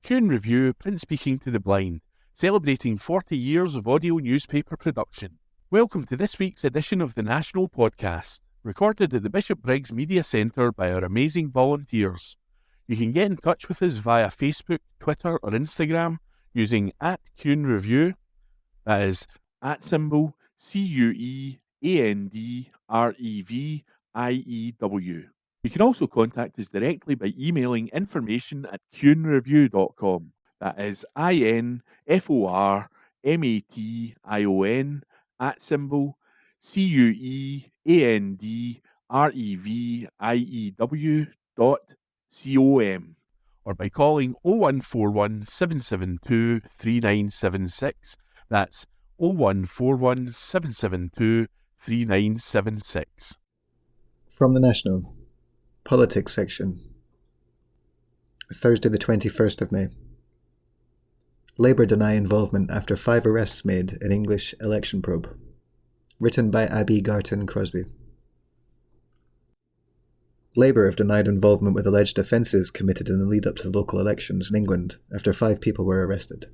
Kuhn Review, print speaking to the blind, celebrating 40 years of audio newspaper production. Welcome to this week's edition of the National Podcast, recorded at the Bishop Briggs Media Centre by our amazing volunteers. You can get in touch with us via Facebook, Twitter or Instagram using @KuhnReview, that is @CuendReview. You can also contact us directly by emailing information@kuhnreview.com. That is INFORMATION @CuendReview.com, or by calling 0141 772 3976. That's 0141 772 3976. From the National Politics section, Thursday the 21st of May. Labour deny involvement after 5 arrests made in English election probe. Written by Abby Garton Crosby. Labour have denied involvement with alleged offences committed in the lead-up to the local elections in England after 5 people were arrested.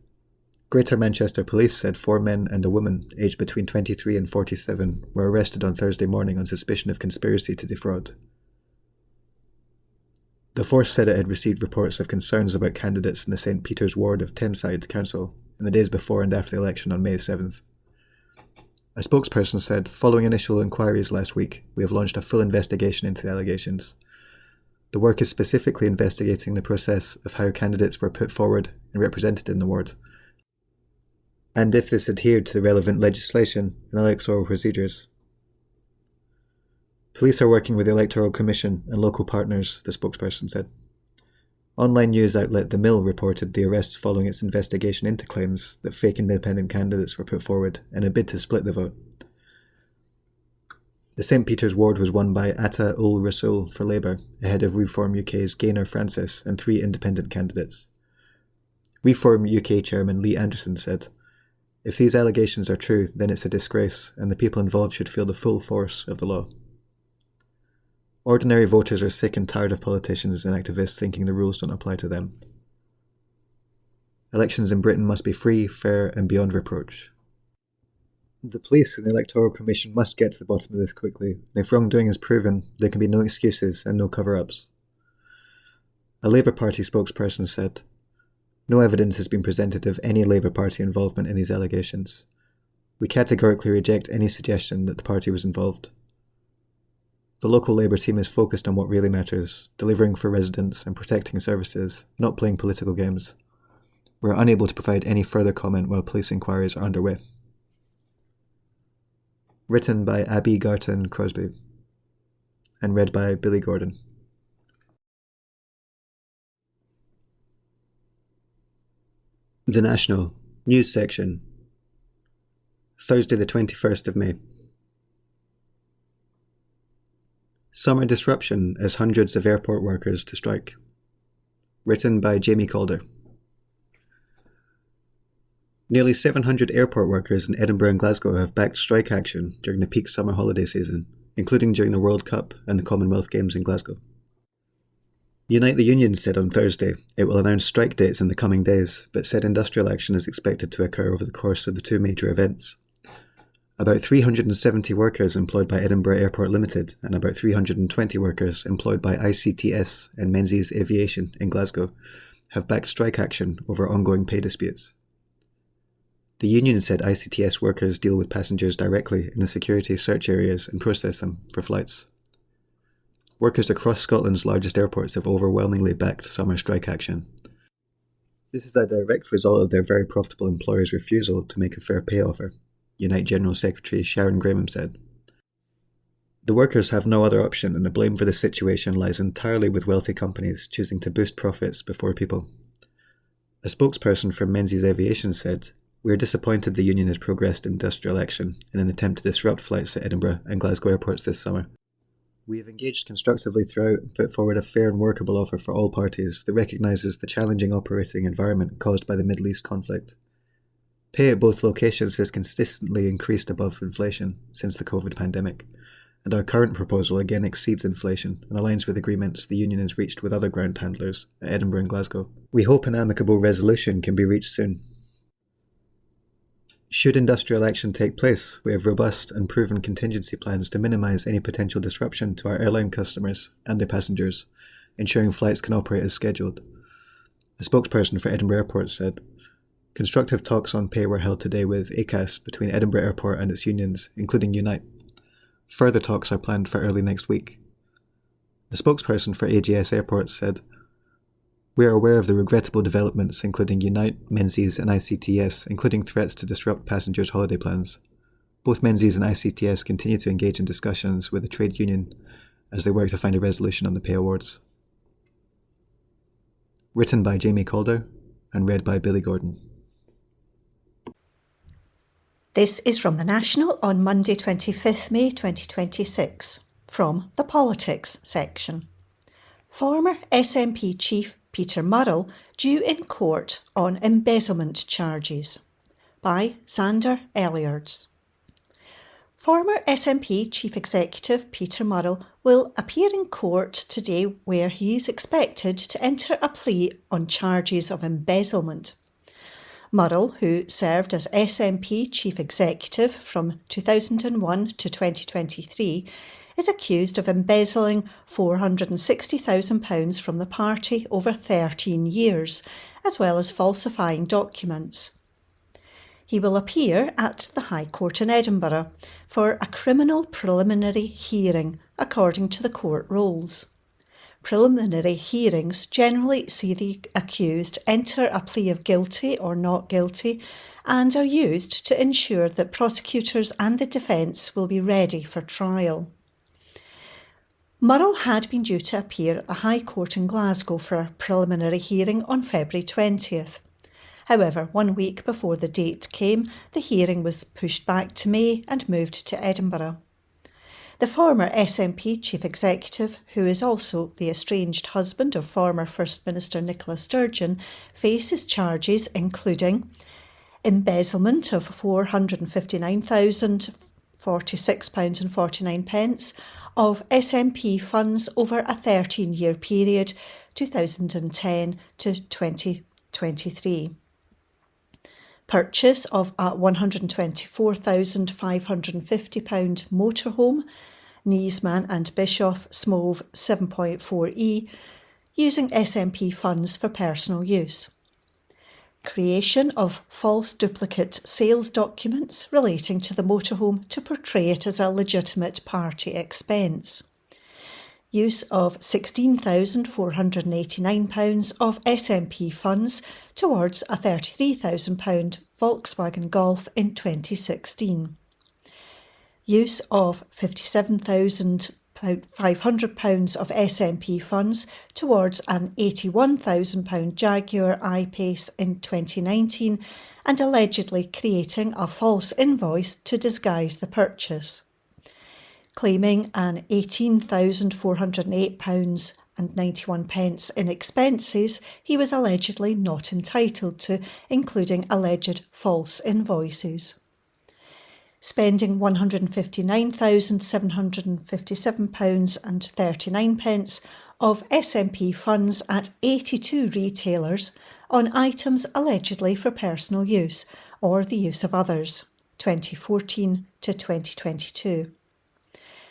Greater Manchester Police said 4 men and a woman, aged between 23 and 47, were arrested on Thursday morning on suspicion of conspiracy to defraud. The force said it had received reports of concerns about candidates in the St Peter's ward of Thameside Council in the days before and after the election on May 7th. A spokesperson said, "Following initial inquiries last week, we have launched a full investigation into the allegations. The work is specifically investigating the process of how candidates were put forward and represented in the ward, and if this adhered to the relevant legislation and electoral procedures. Police are working with the Electoral Commission and local partners," the spokesperson said. Online news outlet The Mill reported the arrests following its investigation into claims that fake independent candidates were put forward in a bid to split the vote. The St Peter's ward was won by Atta ul Rasul for Labour, ahead of Reform UK's Gaynor Francis and 3 independent candidates. Reform UK chairman Lee Anderson said, "If these allegations are true, then it's a disgrace, and the people involved should feel the full force of the law. Ordinary voters are sick and tired of politicians and activists thinking the rules don't apply to them. Elections in Britain must be free, fair and beyond reproach. The police and the Electoral Commission must get to the bottom of this quickly, and if wrongdoing is proven, there can be no excuses and no cover-ups." A Labour Party spokesperson said, "No evidence has been presented of any Labour Party involvement in these allegations. We categorically reject any suggestion that the party was involved. The local Labour team is focused on what really matters, delivering for residents and protecting services, not playing political games. We're unable to provide any further comment while police inquiries are underway." Written by Abby Garton Crosby and read by Billy Gordon. The National News section, Thursday the 21st of May. Summer disruption as hundreds of airport workers to strike. Written by Jamie Calder. Nearly 700 airport workers in Edinburgh and Glasgow have backed strike action during the peak summer holiday season, including during the World Cup and the Commonwealth Games in Glasgow. Unite the Union said on Thursday it will announce strike dates in the coming days, but said industrial action is expected to occur over the course of the 2 major events. About 370 workers employed by Edinburgh Airport Limited and about 320 workers employed by ICTS and Menzies Aviation in Glasgow have backed strike action over ongoing pay disputes. The union said ICTS workers deal with passengers directly in the security search areas and process them for flights. Workers across Scotland's largest airports have overwhelmingly backed summer strike action. This is a direct result of their very profitable employer's refusal to make a fair pay offer, Unite General Secretary Sharon Graham said. The workers have no other option, and the blame for the situation lies entirely with wealthy companies choosing to boost profits before people. A spokesperson from Menzies Aviation said, "We are disappointed the union has progressed industrial action in an attempt to disrupt flights at Edinburgh and Glasgow airports this summer. We have engaged constructively throughout and put forward a fair and workable offer for all parties that recognises the challenging operating environment caused by the Middle East conflict. Pay at both locations has consistently increased above inflation since the COVID pandemic, and our current proposal again exceeds inflation and aligns with agreements the union has reached with other ground handlers at Edinburgh and Glasgow. We hope an amicable resolution can be reached soon. Should industrial action take place, we have robust and proven contingency plans to minimise any potential disruption to our airline customers and their passengers, ensuring flights can operate as scheduled. A spokesperson for Edinburgh Airport said, "Constructive talks on pay were held today with ACAS between Edinburgh Airport and its unions, including Unite. Further talks are planned for early next week." A spokesperson for AGS Airport said, "We are aware of the regrettable developments including Unite, Menzies and ICTS, including threats to disrupt passengers' holiday plans. Both Menzies and ICTS continue to engage in discussions with the trade union as they work to find a resolution on the pay awards." Written by Jamie Calder and read by Billy Gordon. This is from The National on Monday 25th May 2026, from the Politics section. Former SNP Chief Peter Murrell due in court on embezzlement charges, by Xander Elliards. Former SNP Chief Executive Peter Murrell will appear in court today where he is expected to enter a plea on charges of embezzlement. Murrell, who served as SNP Chief Executive from 2001 to 2023, is accused of embezzling £460,000 from the party over 13 years, as well as falsifying documents. He will appear at the High Court in Edinburgh for a criminal preliminary hearing, according to the court rules. Preliminary hearings generally see the accused enter a plea of guilty or not guilty and are used to ensure that prosecutors and the defence will be ready for trial. Murrell had been due to appear at the High Court in Glasgow for a preliminary hearing on February 20th. However, 1 week before the date came, the hearing was pushed back to May and moved to Edinburgh. The former SNP Chief Executive, who is also the estranged husband of former First Minister Nicola Sturgeon, faces charges including embezzlement of £459,046.49 of SNP funds over a 13-year period, 2010 to 2023. Purchase of a £124,550 motorhome, Niesman and Bischoff Smove 7.4E, using SNP funds for personal use. Creation of false duplicate sales documents relating to the motorhome to portray it as a legitimate party expense. Use of £16,489 of SNP funds towards a £33,000 Volkswagen Golf in 2016. Use of £57,500 of SNP funds towards an £81,000 Jaguar I-Pace in 2019 and allegedly creating a false invoice to disguise the purchase. Claiming an £18,408.91 in expenses he was allegedly not entitled to, including alleged false invoices. Spending £159,757.39 of SNP funds at 82 retailers on items allegedly for personal use or the use of others, 2014 to 2022.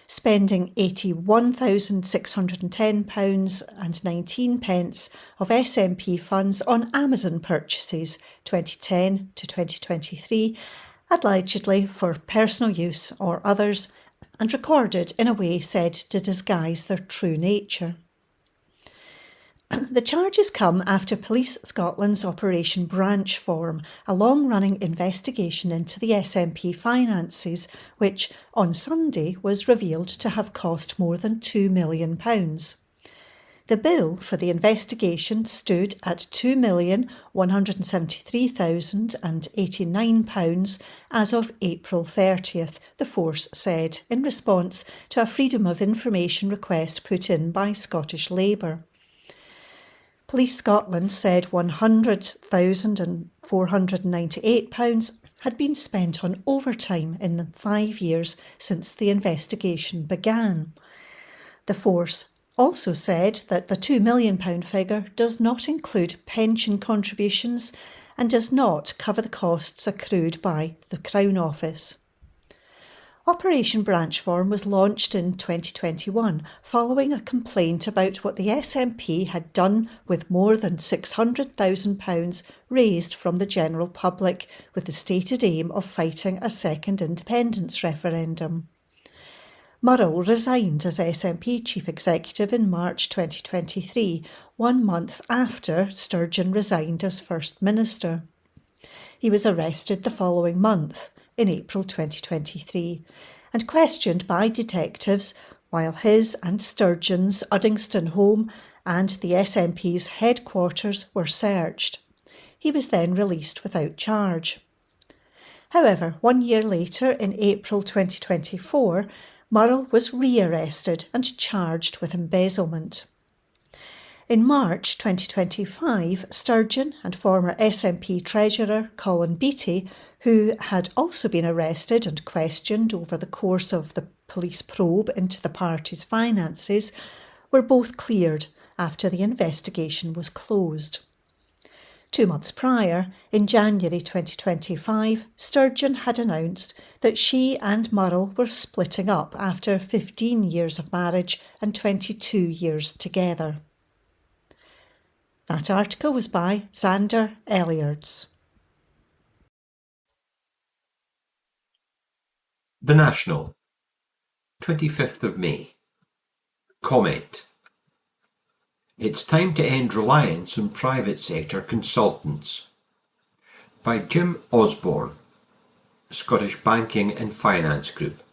Spending £81,610.19 of SNP funds on Amazon purchases 2010 to 2023, allegedly for personal use or others, and recorded in a way said to disguise their true nature. The charges come after Police Scotland's Operation Branchform, a long-running investigation into the SNP finances, which on Sunday was revealed to have cost more than £2 million. The bill for the investigation stood at £2,173,089 as of April 30th, the force said, in response to a Freedom of Information request put in by Scottish Labour. Police Scotland said £100,498 had been spent on overtime in the 5 years since the investigation began. The force also said that the £2 million figure does not include pension contributions and does not cover the costs accrued by the Crown Office. Operation Branchform was launched in 2021 following a complaint about what the SNP had done with more than £600,000 raised from the general public with the stated aim of fighting a second independence referendum. Murrell resigned as SNP Chief Executive in March 2023, 1 month after Sturgeon resigned as First Minister. He was arrested the following month, in April 2023, and questioned by detectives while his and Sturgeon's Uddingston home and the SNP's headquarters were searched. He was then released without charge. However, 1 year later, in April 2024, Murrell was re-arrested and charged with embezzlement. In March 2025, Sturgeon and former SNP Treasurer Colin Beattie, who had also been arrested and questioned over the course of the police probe into the party's finances, were both cleared after the investigation was closed. 2 months prior, in January 2025, Sturgeon had announced that she and Murrell were splitting up after 15 years of marriage and 22 years together. That article was by Xander Elliards. The National, 25th of May. Comment. It's time to end reliance on private sector consultants. By Jim Osborne, Scottish Banking and Finance Group.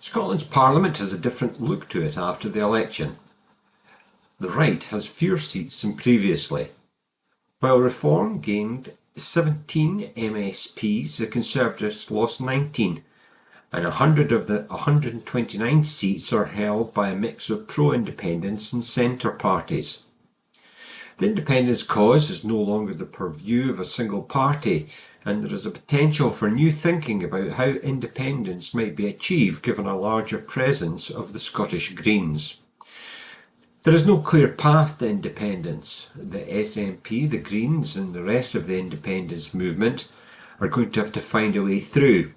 Scotland's Parliament has a different look to it after the election. The right has fewer seats than previously. While Reform gained 17 MSPs, the Conservatives lost 19, and 100 of the 129 seats are held by a mix of pro-independence and centre parties. The independence cause is no longer the purview of a single party, and there is a potential for new thinking about how independence might be achieved given a larger presence of the Scottish Greens. There is no clear path to independence. The SNP, the Greens and the rest of the independence movement are going to have to find a way through.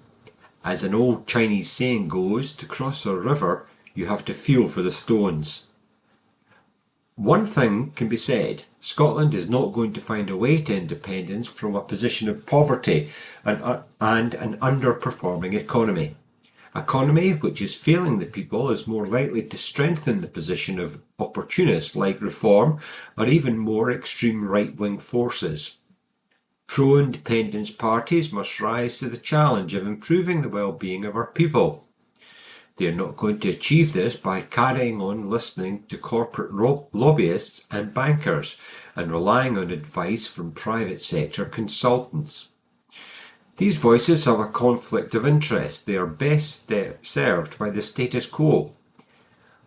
As an old Chinese saying goes, to cross a river you have to feel for the stones. One thing can be said, Scotland is not going to find a way to independence from a position of poverty and an underperforming economy. Economy which is failing the people is more likely to strengthen the position of opportunists like Reform or even more extreme right-wing forces. Pro-independence parties must rise to the challenge of improving the well-being of our people. They are not going to achieve this by carrying on listening to corporate lobbyists and bankers and relying on advice from private sector consultants. These voices have a conflict of interest. They are best served by the status quo.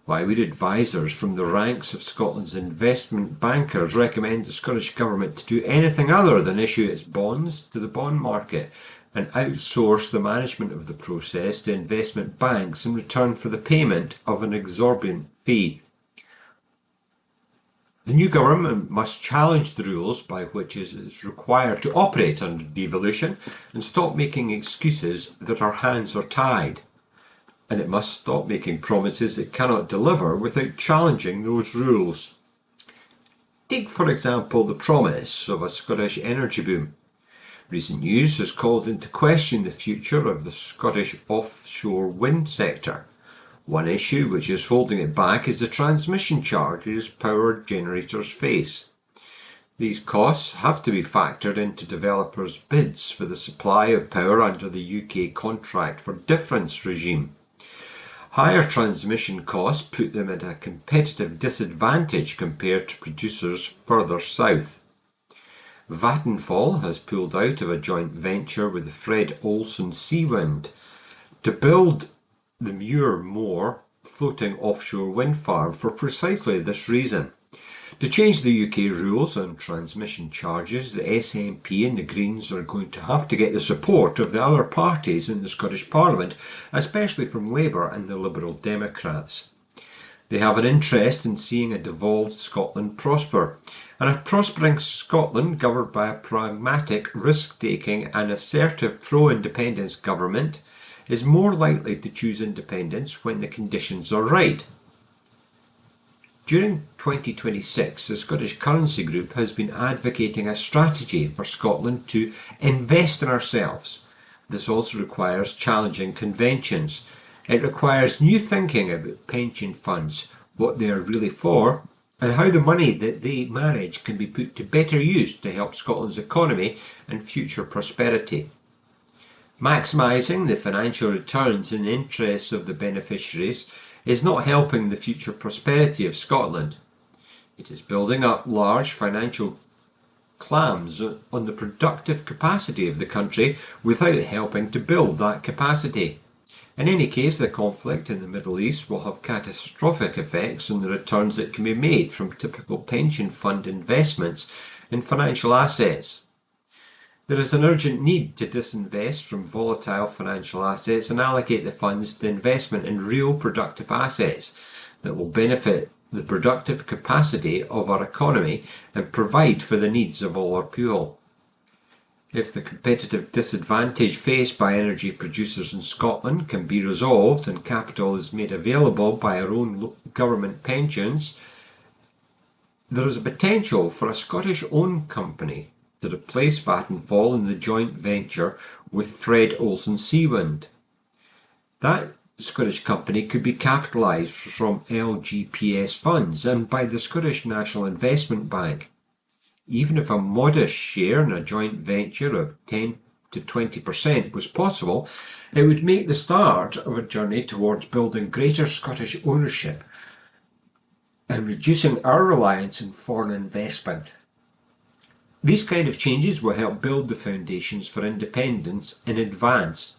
Why would advisers from the ranks of Scotland's investment bankers recommend the Scottish Government to do anything other than issue its bonds to the bond market and outsource the management of the process to investment banks in return for the payment of an exorbitant fee? The new government must challenge the rules by which it is required to operate under devolution and stop making excuses that our hands are tied. And it must stop making promises it cannot deliver without challenging those rules. Take, for example, the promise of a Scottish energy boom. Recent news has called into question the future of the Scottish offshore wind sector. One issue which is holding it back is the transmission charges power generators face. These costs have to be factored into developers' bids for the supply of power under the UK Contract for Difference regime. Higher transmission costs put them at a competitive disadvantage compared to producers further south. Vattenfall has pulled out of a joint venture with the Fred Olsen Seawind to build the Muir Mhòr floating offshore wind farm for precisely this reason, To change the UK rules on transmission charges, the SNP and the Greens are going to have to get the support of the other parties in the Scottish Parliament, especially from Labour and the Liberal Democrats. They have an interest in seeing a devolved Scotland prosper, and a prospering Scotland governed by a pragmatic, risk-taking and assertive pro-independence government is more likely to choose independence when the conditions are right. During 2026, the Scottish Currency Group has been advocating a strategy for Scotland to invest in ourselves. This also requires challenging conventions. It requires new thinking about pension funds, what they are really for, and how the money that they manage can be put to better use to help Scotland's economy and future prosperity. Maximising the financial returns in the interests of the beneficiaries is not helping the future prosperity of Scotland. It is building up large financial clams on the productive capacity of the country without helping to build that capacity. In any case, the conflict in the Middle East will have catastrophic effects on the returns that can be made from typical pension fund investments in financial assets. There is an urgent need to disinvest from volatile financial assets and allocate the funds to investment in real productive assets that will benefit the productive capacity of our economy and provide for the needs of all our people. If the competitive disadvantage faced by energy producers in Scotland can be resolved and capital is made available by our own government pensions, there is a potential for a Scottish-owned company to replace Vattenfall in the joint venture with Fred Olsen Seawind. That Scottish company could be capitalised from LGPS funds and by the Scottish National Investment Bank. Even if a modest share in a joint venture of 10 to 20% was possible, it would make the start of a journey towards building greater Scottish ownership and reducing our reliance on foreign investment. These kind of changes will help build the foundations for independence in advance,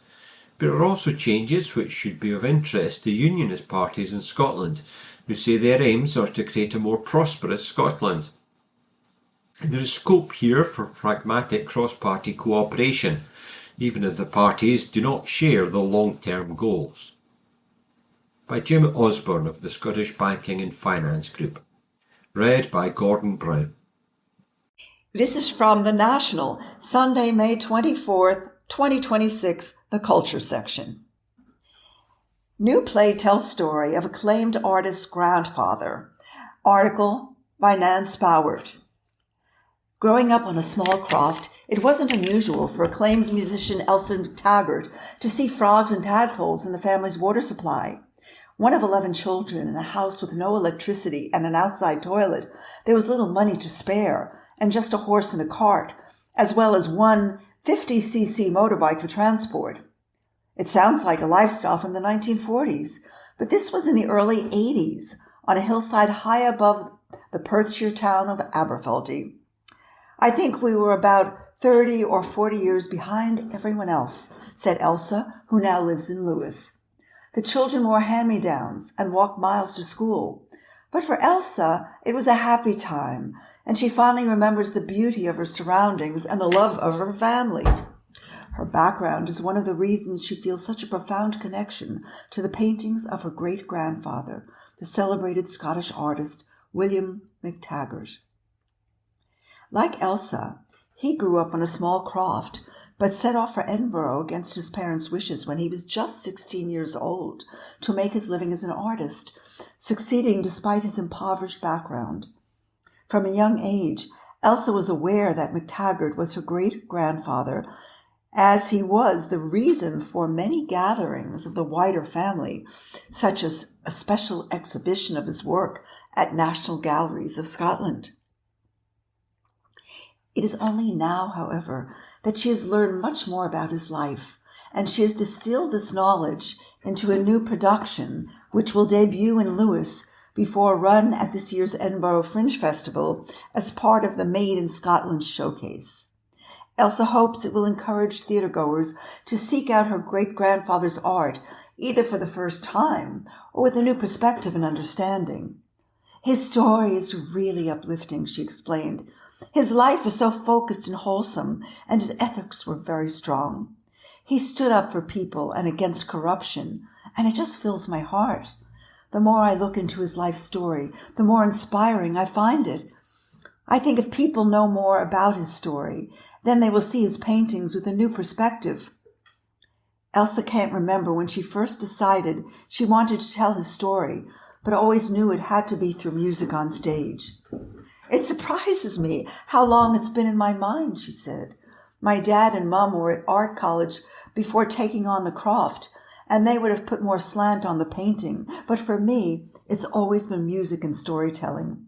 but are also changes which should be of interest to unionist parties in Scotland, who say their aims are to create a more prosperous Scotland. There is scope here for pragmatic cross-party cooperation, even if the parties do not share the long-term goals. By Jim Osborne of the Scottish Banking and Finance Group. Read by Gordon Brown. This is from The National, Sunday, May 24th, 2026, the Culture section. New play tells story of acclaimed artist's grandfather. Article by Nan Spowert. Growing up on a small croft, it wasn't unusual for acclaimed musician Elsa McTaggart to see frogs and tadpoles in the family's water supply. One of 11 children in a house with no electricity and an outside toilet, there was little money to spare, and just a horse and a cart, as well as one 50cc motorbike for transport. It sounds like a lifestyle from the 1940s, but this was in the early 80s, on a hillside high above the Perthshire town of Aberfeldy. I think we were about 30 or 40 years behind everyone else, said Elsa, who now lives in Lewis. The children wore hand-me-downs and walked miles to school. But for Elsa, it was a happy time, and she fondly remembers the beauty of her surroundings and the love of her family. Her background is one of the reasons she feels such a profound connection to the paintings of her great-grandfather, the celebrated Scottish artist William McTaggart. Like Elsa, he grew up on a small croft, but set off for Edinburgh against his parents' wishes when he was just 16 years old to make his living as an artist, succeeding despite his impoverished background. From a young age, Elsa was aware that McTaggart was her great-grandfather, as he was the reason for many gatherings of the wider family, such as a special exhibition of his work at National Galleries of Scotland. It is only now, however, that she has learned much more about his life, and she has distilled this knowledge into a new production, which will debut in Lewis before a run at this year's Edinburgh Fringe Festival as part of the Made in Scotland showcase. Elsa hopes it will encourage theatregoers to seek out her great-grandfather's art, either for the first time or with a new perspective and understanding. His story is really uplifting, she explained. His life was so focused and wholesome, and his ethics were very strong. He stood up for people and against corruption, and it just fills my heart. The more I look into his life story, the more inspiring I find it. I think if people know more about his story, then they will see his paintings with a new perspective. Elsa can't remember when she first decided she wanted to tell his story, but always knew it had to be through music on stage. It surprises me how long it's been in my mind, she said. My dad and mum were at art college before taking on the craft, and they would have put more slant on the painting, but for me, it's always been music and storytelling.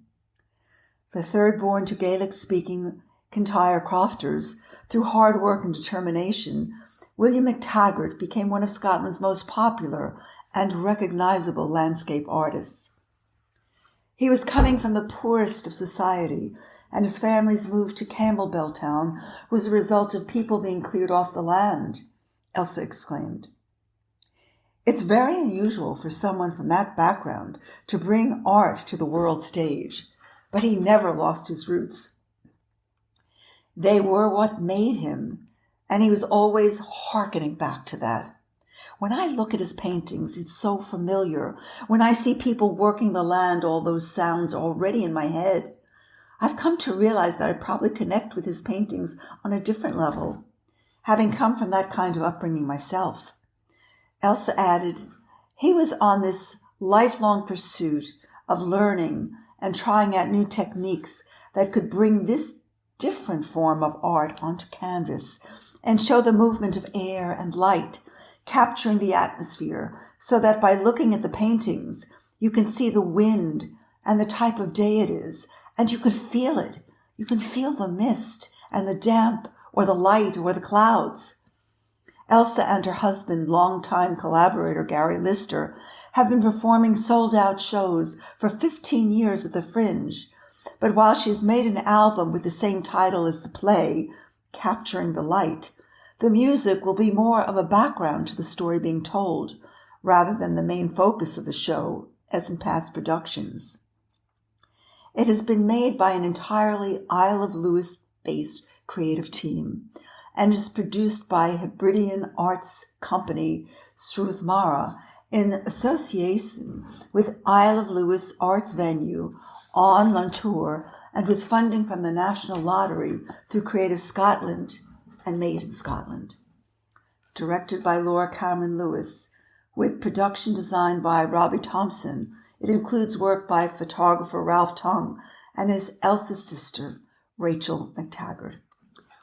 The third born to Gaelic-speaking Kintyre crofters, through hard work and determination, William McTaggart became one of Scotland's most popular and recognizable landscape artists. He was coming from the poorest of society, and his family's move to Campbelltown was a result of people being cleared off the land, Elsa exclaimed. It's very unusual for someone from that background to bring art to the world stage, but he never lost his roots. They were what made him, and he was always hearkening back to that. When I look at his paintings, it's so familiar. When I see people working the land, all those sounds are already in my head. I've come to realize that I probably connect with his paintings on a different level, having come from that kind of upbringing myself. Elsa added, he was on this lifelong pursuit of learning and trying out new techniques that could bring this different form of art onto canvas and show the movement of air and light, capturing the atmosphere so that by looking at the paintings, you can see the wind and the type of day it is, and you can feel it. You can feel the mist and the damp or the light or the clouds. Elsa and her husband, longtime collaborator Gary Lister, have been performing sold-out shows for 15 years at the Fringe. But while she's made an album with the same title as the play, Capturing the Light, the music will be more of a background to the story being told, rather than the main focus of the show, as in past productions. It has been made by an entirely Isle of Lewis-based creative team, and is produced by Hebridean Arts Company Sruth Mara in association with Isle of Lewis Arts Venue on Luntour and with funding from the National Lottery through Creative Scotland and Made in Scotland. Directed by Laura Cameron Lewis, with production design by Robbie Thompson, it includes work by photographer Ralph Tongue and his Elsa's sister, Rachel McTaggart.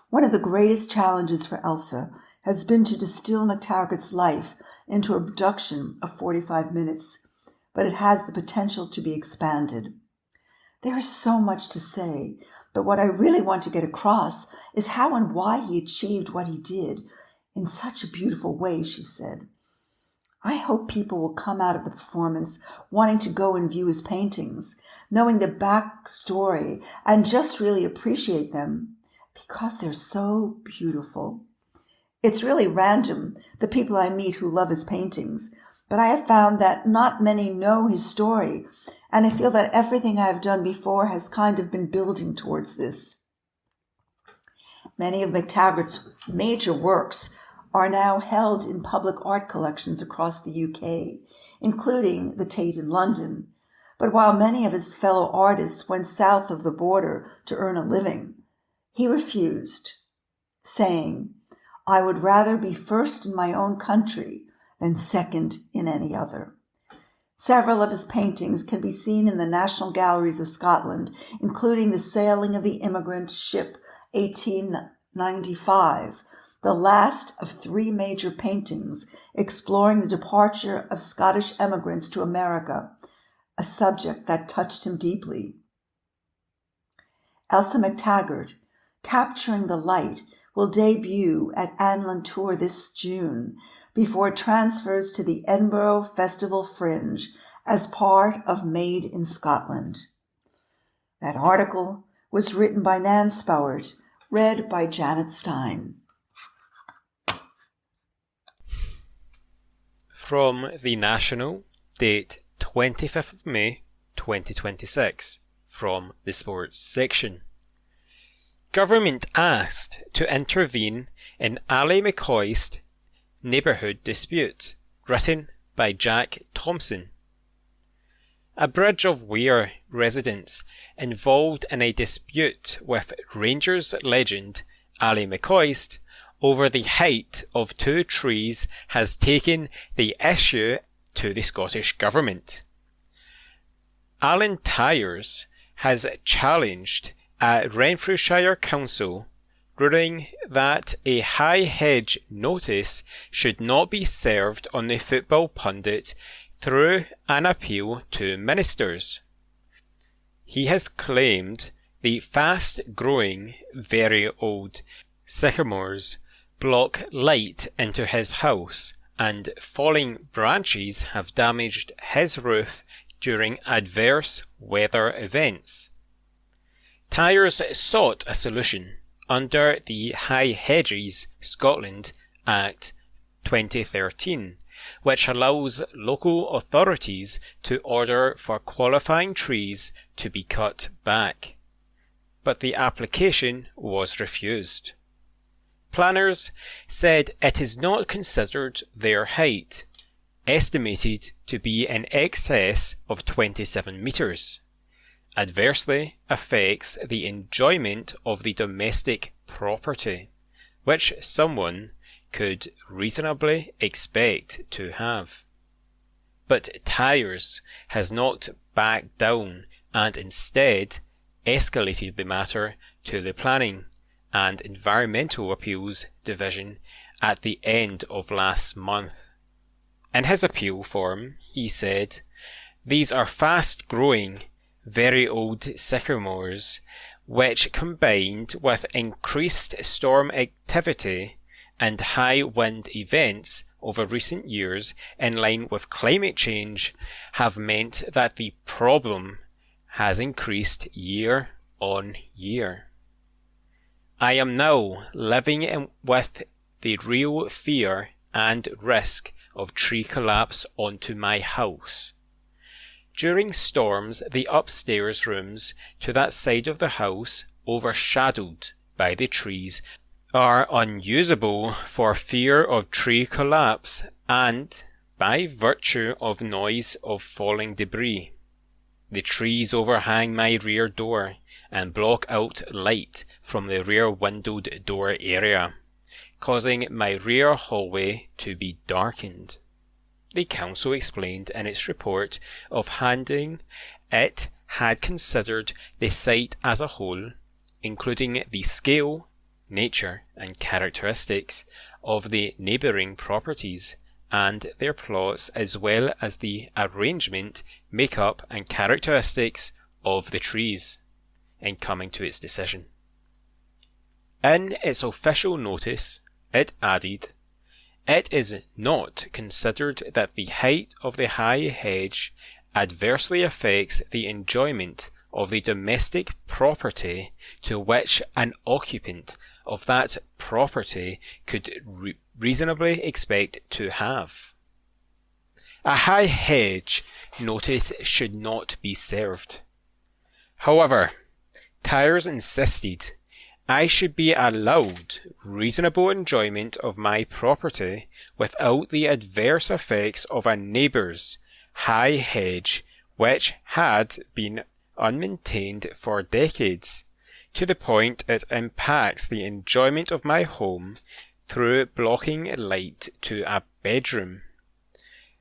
One of the greatest challenges for Elsa has been to distill McTaggart's life into a production of 45 minutes, but it has the potential to be expanded. There is so much to say, but what I really want to get across is how and why he achieved what he did in such a beautiful way, she said. I hope people will come out of the performance wanting to go and view his paintings, knowing the backstory, and just really appreciate them because they're so beautiful. It's really random, the people I meet who love his paintings, but I have found that not many know his story, and I feel that everything I have done before has kind of been building towards this. Many of McTaggart's major works are now held in public art collections across the UK, including the Tate in London. But while many of his fellow artists went south of the border to earn a living, he refused, saying, I would rather be first in my own country than second in any other. Several of his paintings can be seen in the National Galleries of Scotland, including The Sailing of the Immigrant Ship 1895, the last of 3 major paintings exploring the departure of Scottish emigrants to America, a subject that touched him deeply. Elsa McTaggart, Capturing the Light, will debut at Anne Luntour this June before it transfers to the Edinburgh Festival Fringe as part of Made in Scotland. That article was written by Nan Spowert, read by Janet Stein. From The National, date 25th of May 2026 from the sports section. Government asked to intervene in Ali McCoist neighbourhood dispute, written by Jack Thompson. A Bridge of Weir residents involved in a dispute with Rangers legend Ali McCoist over the height of two trees has taken the issue to the Scottish Government. Alan Tyers has challenged a Renfrewshire Council ruling that a high hedge notice should not be served on the football pundit through an appeal to ministers. He has claimed the fast-growing, very old sycamores block light into his house, and falling branches have damaged his roof during adverse weather events. Tyers sought a solution under the High Hedges Scotland Act 2013, which allows local authorities to order for qualifying trees to be cut back. But the application was refused. Planners said it is not considered their height, estimated to be in excess of 27 metres, adversely affects the enjoyment of the domestic property, which someone could reasonably expect to have. But Tyers has not backed down and instead escalated the matter to the Planning and Environmental Appeals Division at the end of last month. In his appeal form, he said, "These are fast-growing, very old sycamores, which combined with increased storm activity and high wind events over recent years in line with climate change have meant that the problem has increased year on year. I am now living with the real fear and risk of tree collapse onto my house. During storms, the upstairs rooms to that side of the house, overshadowed by the trees, are unusable for fear of tree collapse and by virtue of noise of falling debris. The trees overhang my rear door and block out light from the rear windowed door area, causing my rear hallway to be darkened." The council explained in its report of handing it had considered the site as a whole, including the scale, nature and characteristics of the neighbouring properties and their plots, as well as the arrangement, makeup and characteristics of the trees, in coming to its decision. In its official notice, it added, "It is not considered that the height of the high hedge adversely affects the enjoyment of the domestic property to which an occupant of that property could reasonably expect to have. A high hedge notice should not be served. However, Tyers insisted I should be allowed reasonable enjoyment of my property without the adverse effects of a neighbour's high hedge which had been unmaintained for decades, to the point it impacts the enjoyment of my home through blocking light to a bedroom,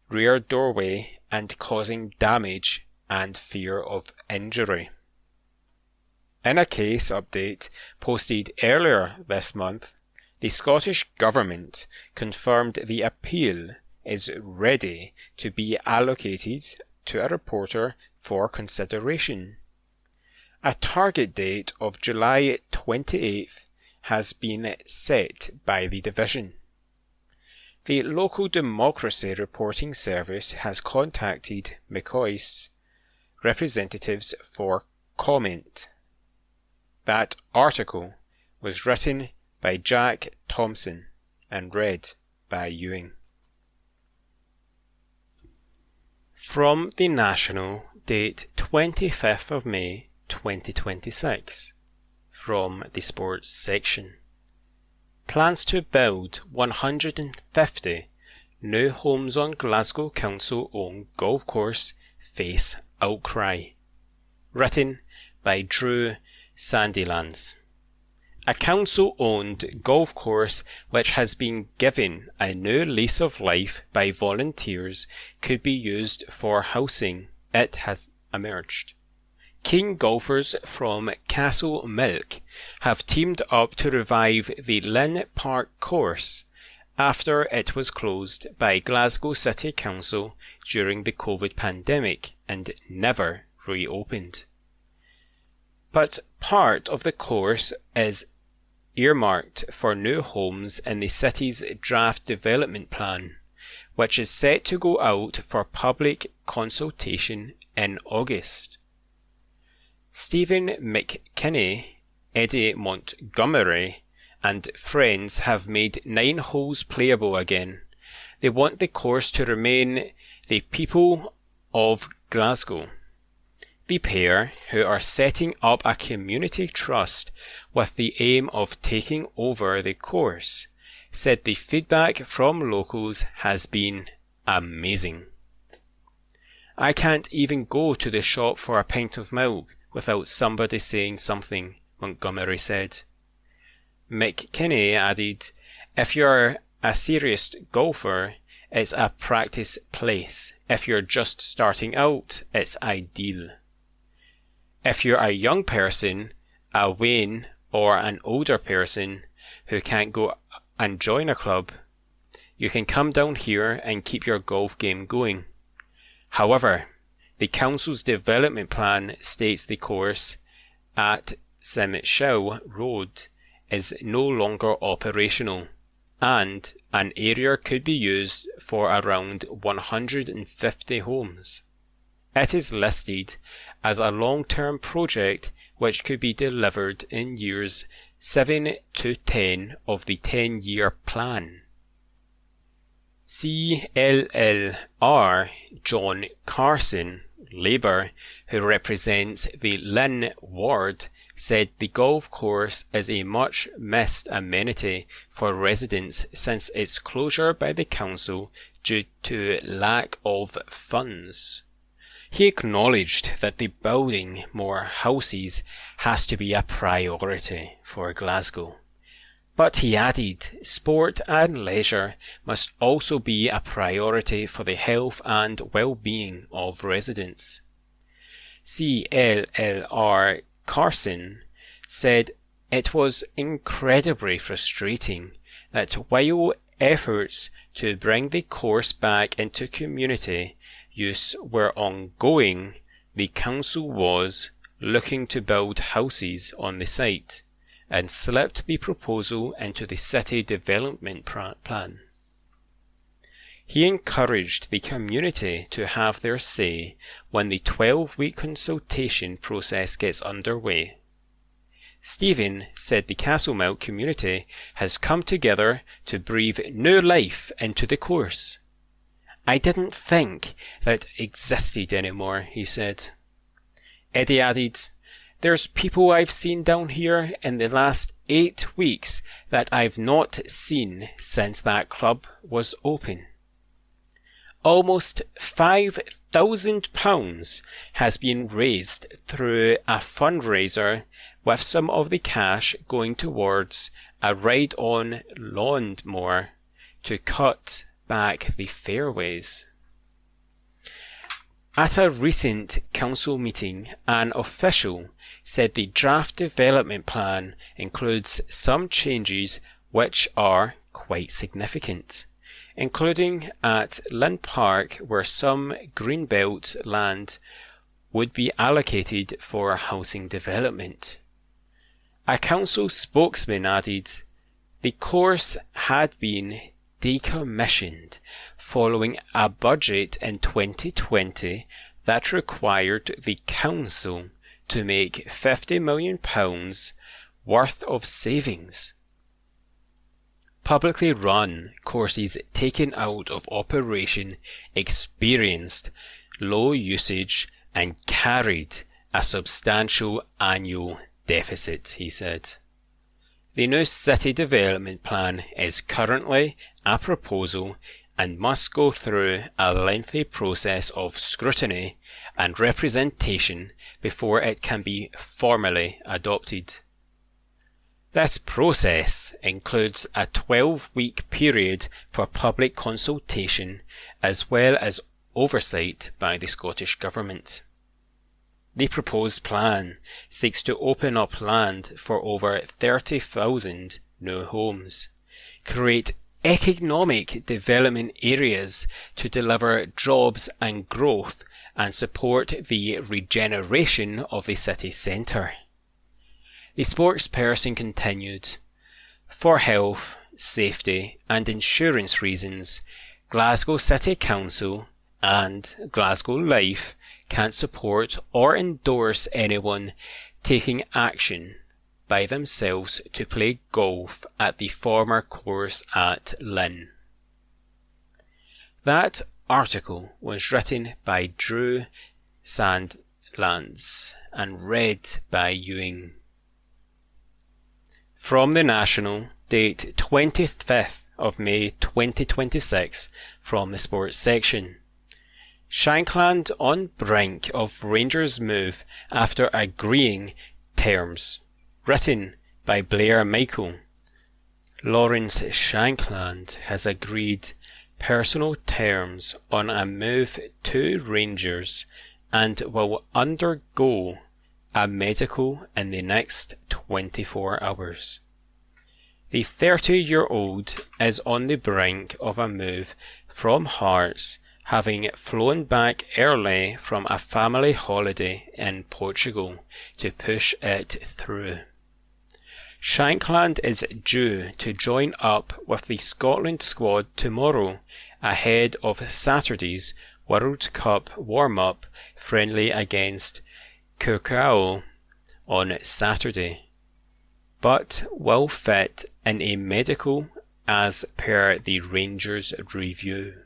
rear doorway and causing damage and fear of injury." In a case update posted earlier this month, the Scottish Government confirmed the appeal is ready to be allocated to a reporter for consideration. A target date of July 28th has been set by the division. The Local Democracy Reporting Service has contacted McCoist's representatives for comment. That article was written by Jack Thompson and read by Ewing. From the National date 25th of May 2026. From the sports section. Plans to build 150 new homes on Glasgow Council-owned golf course face outcry. Written by Drew Sandilands. A council-owned golf course which has been given a new lease of life by volunteers could be used for housing, it has emerged. Keen golfers from Castle Milk have teamed up to revive the Lynn Park course after it was closed by Glasgow City Council during the COVID pandemic and never reopened. But part of the course is earmarked for new homes in the city's draft development plan, which is set to go out for public consultation in August. Stephen McKinney, Eddie Montgomery, and friends have made 9 holes playable again. They want the course to remain the people of Glasgow. The pair, who are setting up a community trust with the aim of taking over the course, said the feedback from locals has been amazing. I can't even go to the shop for a pint of milk without somebody saying something, Montgomery said. McKinney added, if you're a serious golfer, it's a practice place. If you're just starting out, it's ideal. If you're a young person, a Wayne, or an older person who can't go and join a club, you can come down here and keep your golf game going. However, the council's development plan states the course at Simshill Road is no longer operational, and an area could be used for around 150 homes. It is listed as a long-term project which could be delivered in years 7 to 10 of the 10-year plan. CLLR John Carson, Labour, who represents the Lynn ward, said the golf course is a much missed amenity for residents since its closure by the council due to lack of funds. He acknowledged that the building more houses has to be a priority for Glasgow. But he added, sport and leisure must also be a priority for the health and well-being of residents. CLLR Carson said it was incredibly frustrating that while efforts to bring the course back into community use were ongoing, the council was looking to build houses on the site and slipped the proposal into the city development plan. He encouraged the community to have their say when the 12-week consultation process gets underway. Stephen said the Castlemilk community has come together to breathe new life into the course. I didn't think that existed anymore, he said. Eddie added, there's people I've seen down here in the last 8 weeks that I've not seen since that club was open. Almost £5,000 has been raised through a fundraiser, with some of the cash going towards a ride-on lawnmower to cut back the fairways. At a recent council meeting, an official said the draft development plan includes some changes which are quite significant, including at Lynn Park, where some greenbelt land would be allocated for housing development. A council spokesman added, the course had been decommissioned following a budget in 2020 that required the council to make £50 million worth of savings. Publicly run courses taken out of operation experienced low usage and carried a substantial annual deficit, he said. The new city development plan is currently a proposal and must go through a lengthy process of scrutiny and representation before it can be formally adopted. This process includes a 12-week period for public consultation as well as oversight by the Scottish Government. The proposed plan seeks to open up land for over 30,000 new homes, create economic development areas to deliver jobs and growth and support the regeneration of the city centre. The spokesperson continued, "For health, safety and insurance reasons, Glasgow City Council and Glasgow Life can't support or endorse anyone taking action by themselves to play golf at the former course at Lynn." That article was written by Drew Sandlands and read by Ewing. From the National, date 25th of May 2026, from the sports section. Shankland on brink of Rangers move after agreeing terms. Written by Blair Michael. Lawrence Shankland has agreed personal terms on a move to Rangers and will undergo a medical in the next 24 hours. The 30-year-old is on the brink of a move from Hearts, having flown back early from a family holiday in Portugal to push it through. Shankland is due to join up with the Scotland squad tomorrow ahead of Saturday's World Cup warm-up friendly against Curacao on Saturday, but will fit in a medical as per the Rangers review.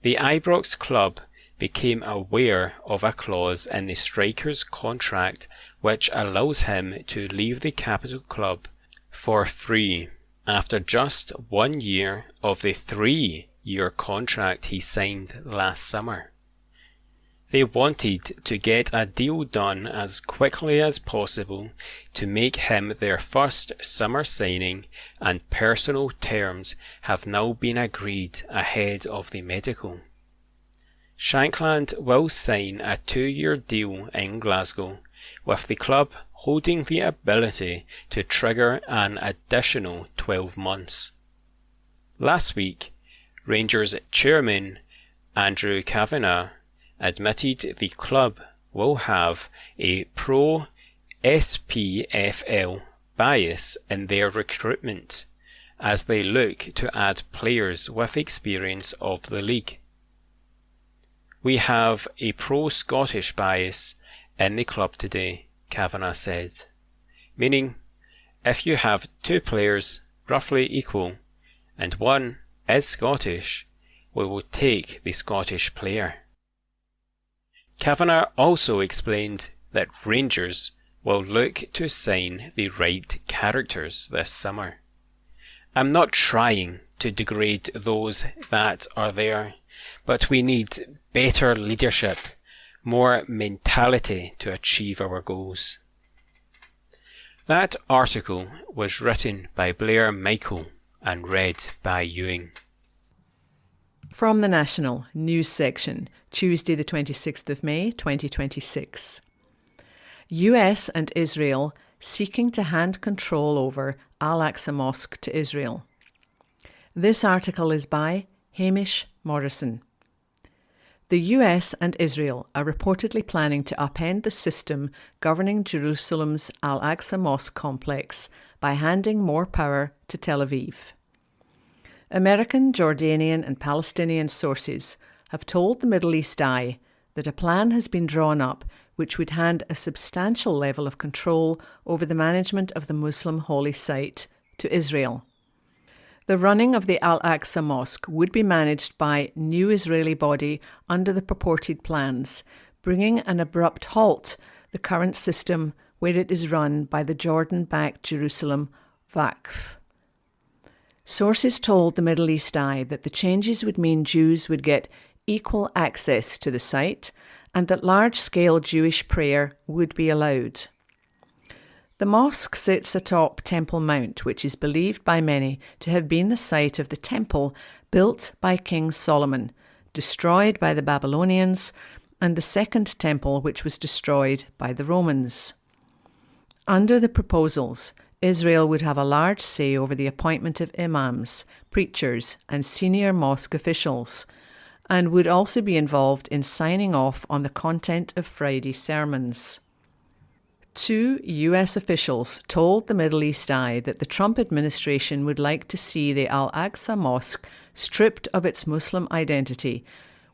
The Ibrox club became aware of a clause in the striker's contract which allows him to leave the capital club for free after just 1 year of the 3-year contract he signed last summer. They wanted to get a deal done as quickly as possible to make him their first summer signing, and personal terms have now been agreed ahead of the medical. Shankland will sign a 2-year deal in Glasgow, with the club holding the ability to trigger an additional 12 months. Last week, Rangers chairman Andrew Kavanagh admitted the club will have a pro-SPFL bias in their recruitment as they look to add players with experience of the league. "We have a pro-Scottish bias in the club today," Kavanagh said, meaning if you have 2 players roughly equal and one is Scottish, we will take the Scottish player. Kavanagh also explained that Rangers will look to sign the right characters this summer. "I'm not trying to degrade those that are there, but we need better leadership, more mentality to achieve our goals." That article was written by Blair Michael and read by Ewing. From the National News section, Tuesday the 26th of May 2026. US and Israel seeking to hand control over Al-Aqsa Mosque to Israel. This article is by Hamish Morrison. The US and Israel are reportedly planning to upend the system governing Jerusalem's Al-Aqsa Mosque complex by handing more power to Tel Aviv. American, Jordanian and Palestinian sources have told the Middle East Eye that a plan has been drawn up which would hand a substantial level of control over the management of the Muslim holy site to Israel. The running of the Al-Aqsa Mosque would be managed by new Israeli body under the purported plans, bringing an abrupt halt to the current system where it is run by the Jordan-backed Jerusalem Waqf. Sources told the Middle East Eye that the changes would mean Jews would get equal access to the site and that large-scale Jewish prayer would be allowed. The mosque sits atop Temple Mount, which is believed by many to have been the site of the temple built by King Solomon, destroyed by the Babylonians, and the second temple which was destroyed by the Romans. Under the proposals, Israel would have a large say over the appointment of imams, preachers, and senior mosque officials, and would also be involved in signing off on the content of Friday sermons. 2 US officials told the Middle East Eye that the Trump administration would like to see the Al-Aqsa Mosque stripped of its Muslim identity,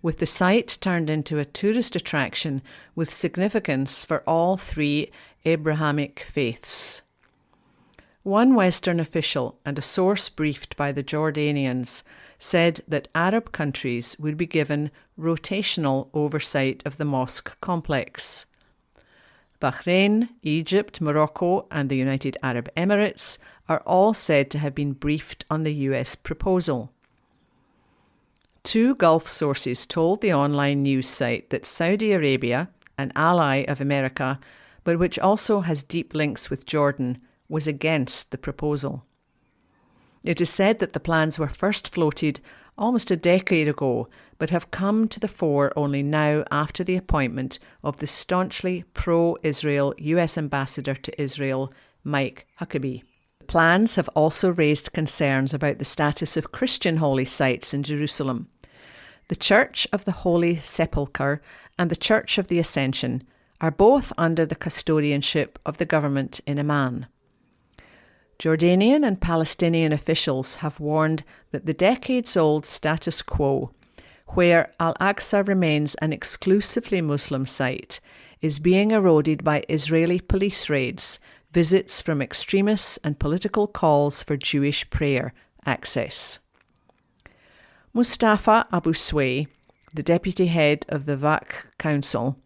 with the site turned into a tourist attraction with significance for all 3 Abrahamic faiths. One Western official and a source briefed by the Jordanians said that Arab countries would be given rotational oversight of the mosque complex. Bahrain, Egypt, Morocco, and the United Arab Emirates are all said to have been briefed on the US proposal. 2 Gulf sources told the online news site that Saudi Arabia, an ally of America, but which also has deep links with Jordan, was against the proposal. It is said that the plans were first floated almost a decade ago, but have come to the fore only now after the appointment of the staunchly pro-Israel US Ambassador to Israel, Mike Huckabee. The plans have also raised concerns about the status of Christian holy sites in Jerusalem. The Church of the Holy Sepulchre and the Church of the Ascension are both under the custodianship of the government in Amman. Jordanian and Palestinian officials have warned that the decades-old status quo, where Al-Aqsa remains an exclusively Muslim site, is being eroded by Israeli police raids, visits from extremists and political calls for Jewish prayer access. Mustafa Abu Sway, the deputy head of the Waqf Council,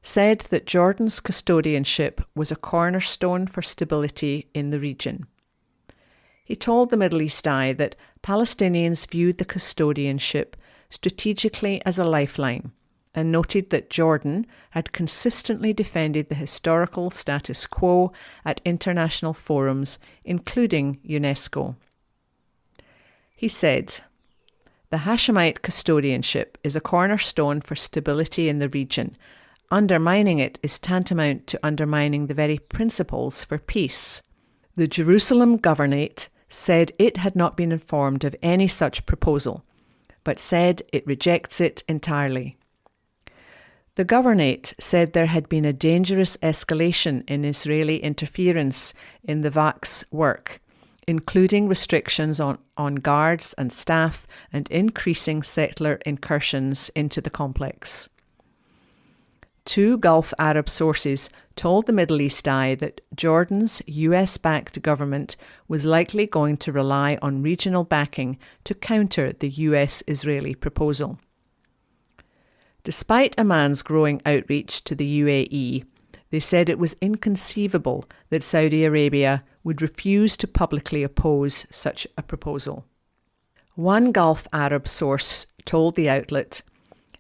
said that Jordan's custodianship was a cornerstone for stability in the region. He told the Middle East Eye that Palestinians viewed the custodianship strategically as a lifeline, and noted that Jordan had consistently defended the historical status quo at international forums, including UNESCO. He said, "The Hashemite custodianship is a cornerstone for stability in the region. Undermining it is tantamount to undermining the very principles for peace." The Jerusalem Governorate said it had not been informed of any such proposal, but said it rejects it entirely. The Governorate said there had been a dangerous escalation in Israeli interference in the Waqf's work, including restrictions on guards and staff and increasing settler incursions into the complex. 2 Gulf Arab sources told the Middle East Eye that Jordan's US-backed government was likely going to rely on regional backing to counter the US-Israeli proposal. Despite Amman's growing outreach to the UAE, they said it was inconceivable that Saudi Arabia would refuse to publicly oppose such a proposal. One Gulf Arab source told the outlet,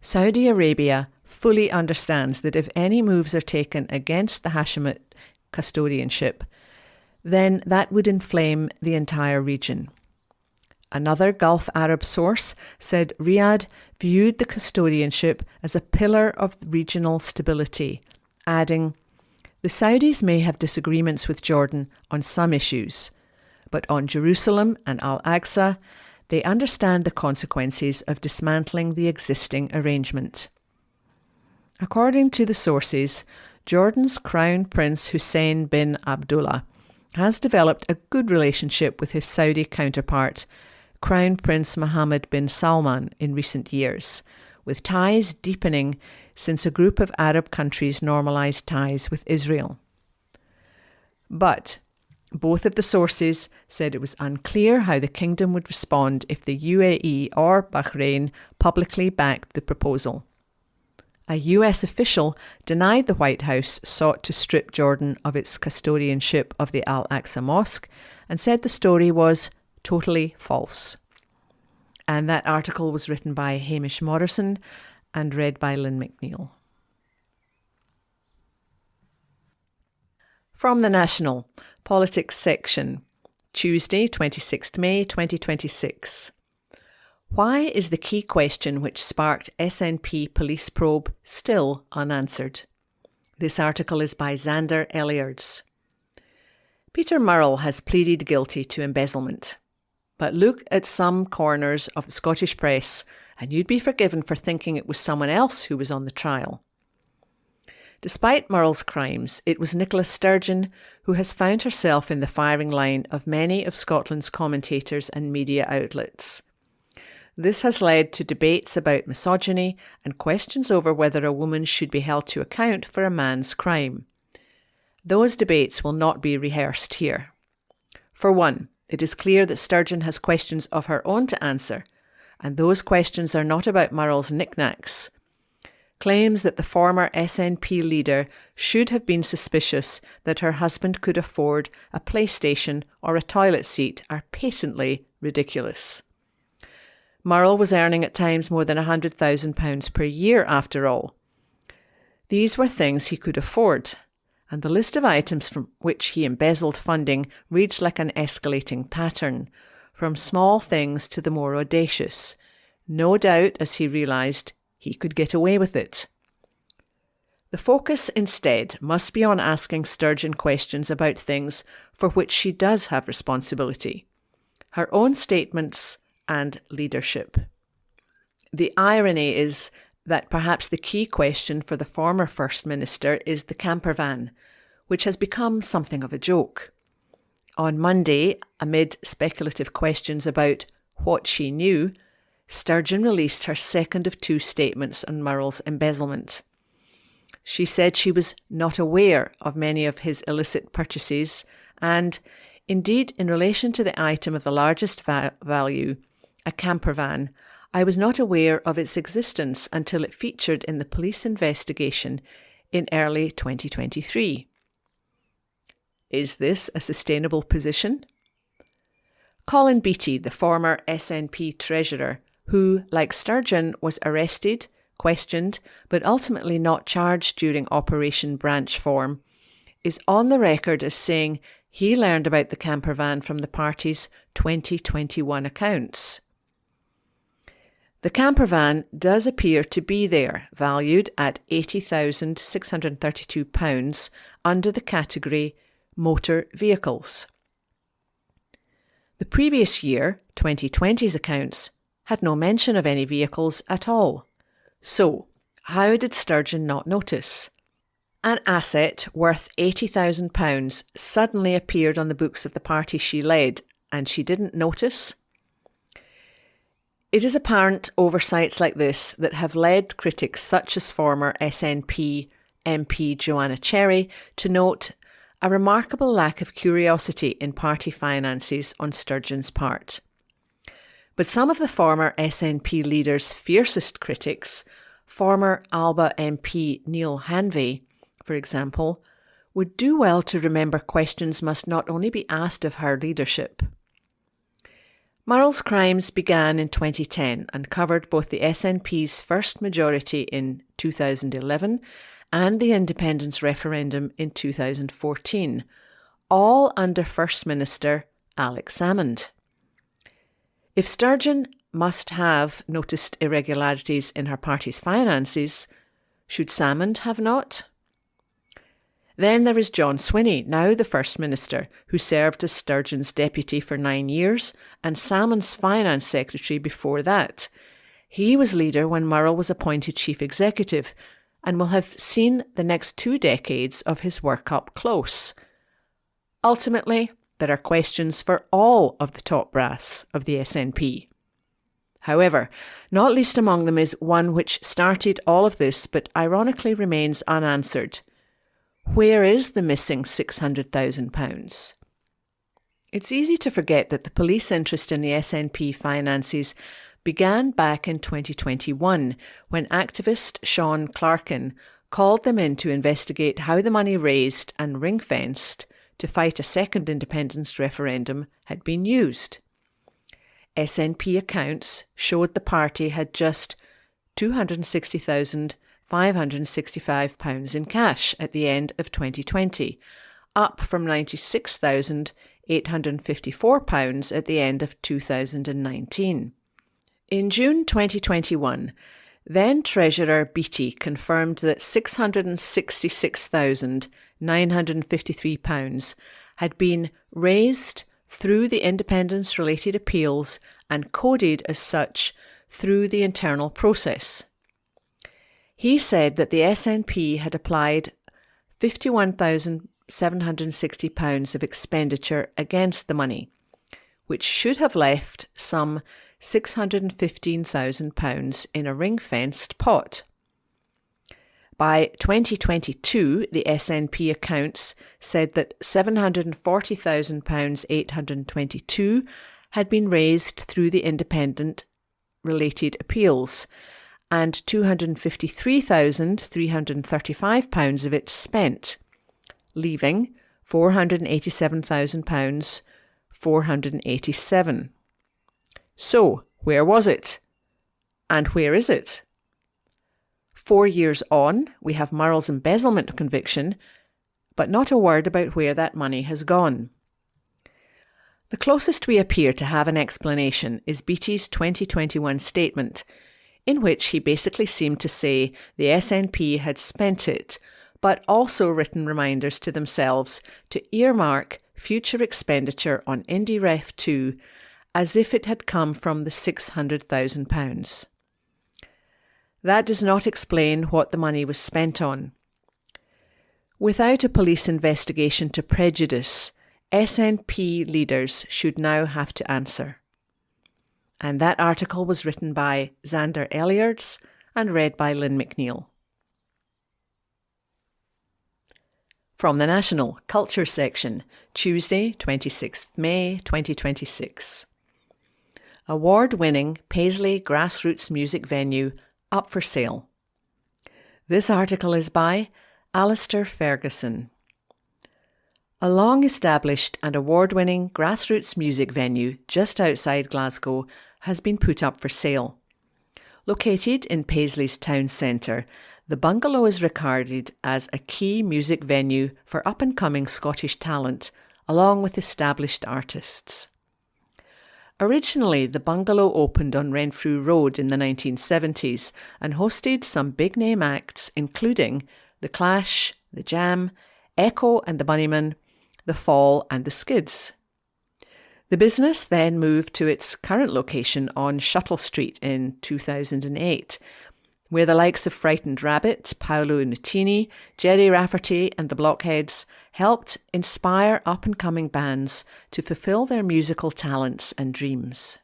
"Saudi Arabia fully understands that if any moves are taken against the Hashemite custodianship, then that would inflame the entire region." Another Gulf Arab source said Riyadh viewed the custodianship as a pillar of regional stability, adding, "The Saudis may have disagreements with Jordan on some issues, but on Jerusalem and Al-Aqsa, they understand the consequences of dismantling the existing arrangement." According to the sources, Jordan's Crown Prince Hussein bin Abdullah has developed a good relationship with his Saudi counterpart, Crown Prince Mohammed bin Salman, in recent years, with ties deepening since a group of Arab countries normalised ties with Israel. But both of the sources said it was unclear how the kingdom would respond if the UAE or Bahrain publicly backed the proposal. A US official denied the White House sought to strip Jordan of its custodianship of the Al-Aqsa Mosque and said the story was totally false. And that article was written by Hamish Morrison and read by Lynn McNeil. From the National, Politics section, Tuesday, 26th May 2026. Why is the key question which sparked SNP police probe still unanswered? This article is by Xander Elliards. Peter Murrell has pleaded guilty to embezzlement. But look at some corners of the Scottish press and you'd be forgiven for thinking it was someone else who was on the trial. Despite Murrell's crimes, it was Nicola Sturgeon who has found herself in the firing line of many of Scotland's commentators and media outlets. This has led to debates about misogyny and questions over whether a woman should be held to account for a man's crime. Those debates will not be rehearsed here. For one, it is clear that Sturgeon has questions of her own to answer, and those questions are not about Murrell's knickknacks. Claims that the former SNP leader should have been suspicious that her husband could afford a PlayStation or a toilet seat are patently ridiculous. Murrell was earning at times more than £100,000 per year after all. These were things he could afford, and the list of items from which he embezzled funding reads like an escalating pattern, from small things to the more audacious. No doubt, as he realised, he could get away with it. The focus instead must be on asking Sturgeon questions about things for which she does have responsibility, her own statements and leadership. The irony is that perhaps the key question for the former First Minister is the camper van, which has become something of a joke. On Monday, amid speculative questions about what she knew, Sturgeon released her second of two statements on Murrell's embezzlement. She said she was not aware of many of his illicit purchases and, indeed, in relation to the item of the largest value, a camper van, I was not aware of its existence until it featured in the police investigation in early 2023. Is this a sustainable position? Colin Beattie, the former SNP treasurer, who, like Sturgeon, was arrested, questioned, but ultimately not charged during Operation Branch Form, is on the record as saying he learned about the camper van from the party's 2021 accounts. The camper van does appear to be there, valued at £80,632 under the category motor vehicles. The previous year, 2020's accounts, had no mention of any vehicles at all. So, how did Sturgeon not notice? An asset worth £80,000 suddenly appeared on the books of the party she led, and she didn't notice? It is apparent oversights like this that have led critics such as former SNP MP Joanna Cherry to note a remarkable lack of curiosity in party finances on Sturgeon's part. But some of the former SNP leader's fiercest critics, former Alba MP Neil Hanvey, for example, would do well to remember questions must not only be asked of her leadership. Murrell's crimes began in 2010 and covered both the SNP's first majority in 2011 and the independence referendum in 2014, all under First Minister Alex Salmond. If Sturgeon must have noticed irregularities in her party's finances, should Salmond have not? Then there is John Swinney, now the First Minister, who served as Sturgeon's deputy for 9 years and Salmond's finance secretary before that. He was leader when Murrell was appointed chief executive and will have seen the next 2 decades of his work up close. Ultimately, there are questions for all of the top brass of the SNP. However, not least among them is one which started all of this but ironically remains unanswered. Where is the missing £600,000? It's easy to forget that the police interest in the SNP finances began back in 2021 when activist Sean Clarkin called them in to investigate how the money raised and ring-fenced to fight a second independence referendum had been used. SNP accounts showed the party had just £260,565 in cash at the end of 2020, up from £96,854 at the end of 2019. In June 2021, then Treasurer Beattie confirmed that £666,953 had been raised through the independence-related appeals and coded as such through the internal process. He said that the SNP had applied £51,760 of expenditure against the money, which should have left some £615,000 in a ring-fenced pot. By 2022, the SNP accounts said that £740,822 had been raised through the independent-related appeals, and £253,335 of it spent, leaving £487,487. So, where was it? And where is it? 4 years on, we have Murrell's embezzlement conviction, but not a word about where that money has gone. The closest we appear to have an explanation is Beattie's 2021 statement, in which he basically seemed to say the SNP had spent it, but also written reminders to themselves to earmark future expenditure on IndyRef 2 as if it had come from the £600,000. That does not explain what the money was spent on. Without a police investigation to prejudice, SNP leaders should now have to answer. And that article was written by Xander Elliards and read by Lynn McNeil. From the National Culture section, Tuesday, 26th May 2026. Award-winning Paisley Grassroots Music Venue up for sale. This article is by Alistair Ferguson. A long-established and award-winning grassroots music venue just outside Glasgow has been put up for sale. Located in Paisley's town centre, the bungalow is regarded as a key music venue for up-and-coming Scottish talent, along with established artists. Originally, the bungalow opened on Renfrew Road in the 1970s and hosted some big-name acts including The Clash, The Jam, Echo and the Bunnymen, The Fall and The Skids. The business then moved to its current location on Shuttle Street in 2008, where the likes of Frightened Rabbit, Paolo Nutini, Jerry Rafferty and the Blockheads helped inspire up-and-coming bands to fulfil their musical talents and dreams.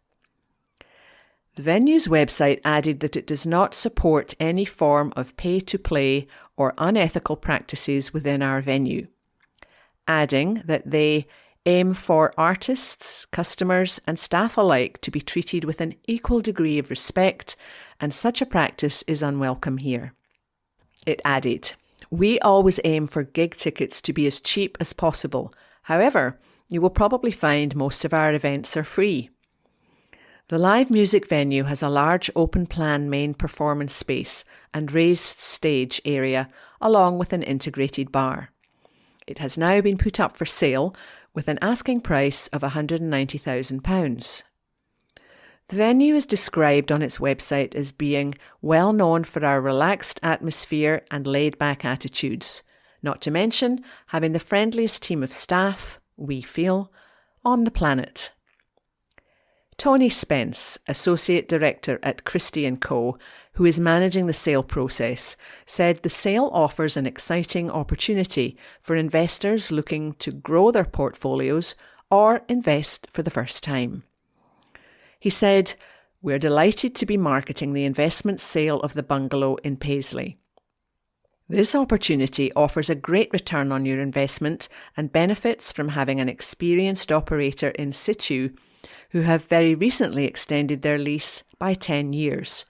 The venue's website added that it does not support any form of pay-to-play or unethical practices within our venue, adding that they aim for artists, customers and staff alike to be treated with an equal degree of respect, and such a practice is unwelcome here. It added, "We always aim for gig tickets to be as cheap as possible. However, you will probably find most of our events are free." The live music venue has a large open-plan main performance space and raised stage area, along with an integrated bar. It has now been put up for sale with an asking price of £190,000. The venue is described on its website as being well known for our relaxed atmosphere and laid-back attitudes, not to mention having the friendliest team of staff, we feel, on the planet. Tony Spence, Associate Director at Christie & Co., who is managing the sale process, said the sale offers an exciting opportunity for investors looking to grow their portfolios or invest for the first time. He said, "We're delighted to be marketing the investment sale of the bungalow in Paisley. This opportunity offers a great return on your investment and benefits from having an experienced operator in situ who have very recently extended their lease by 10 years.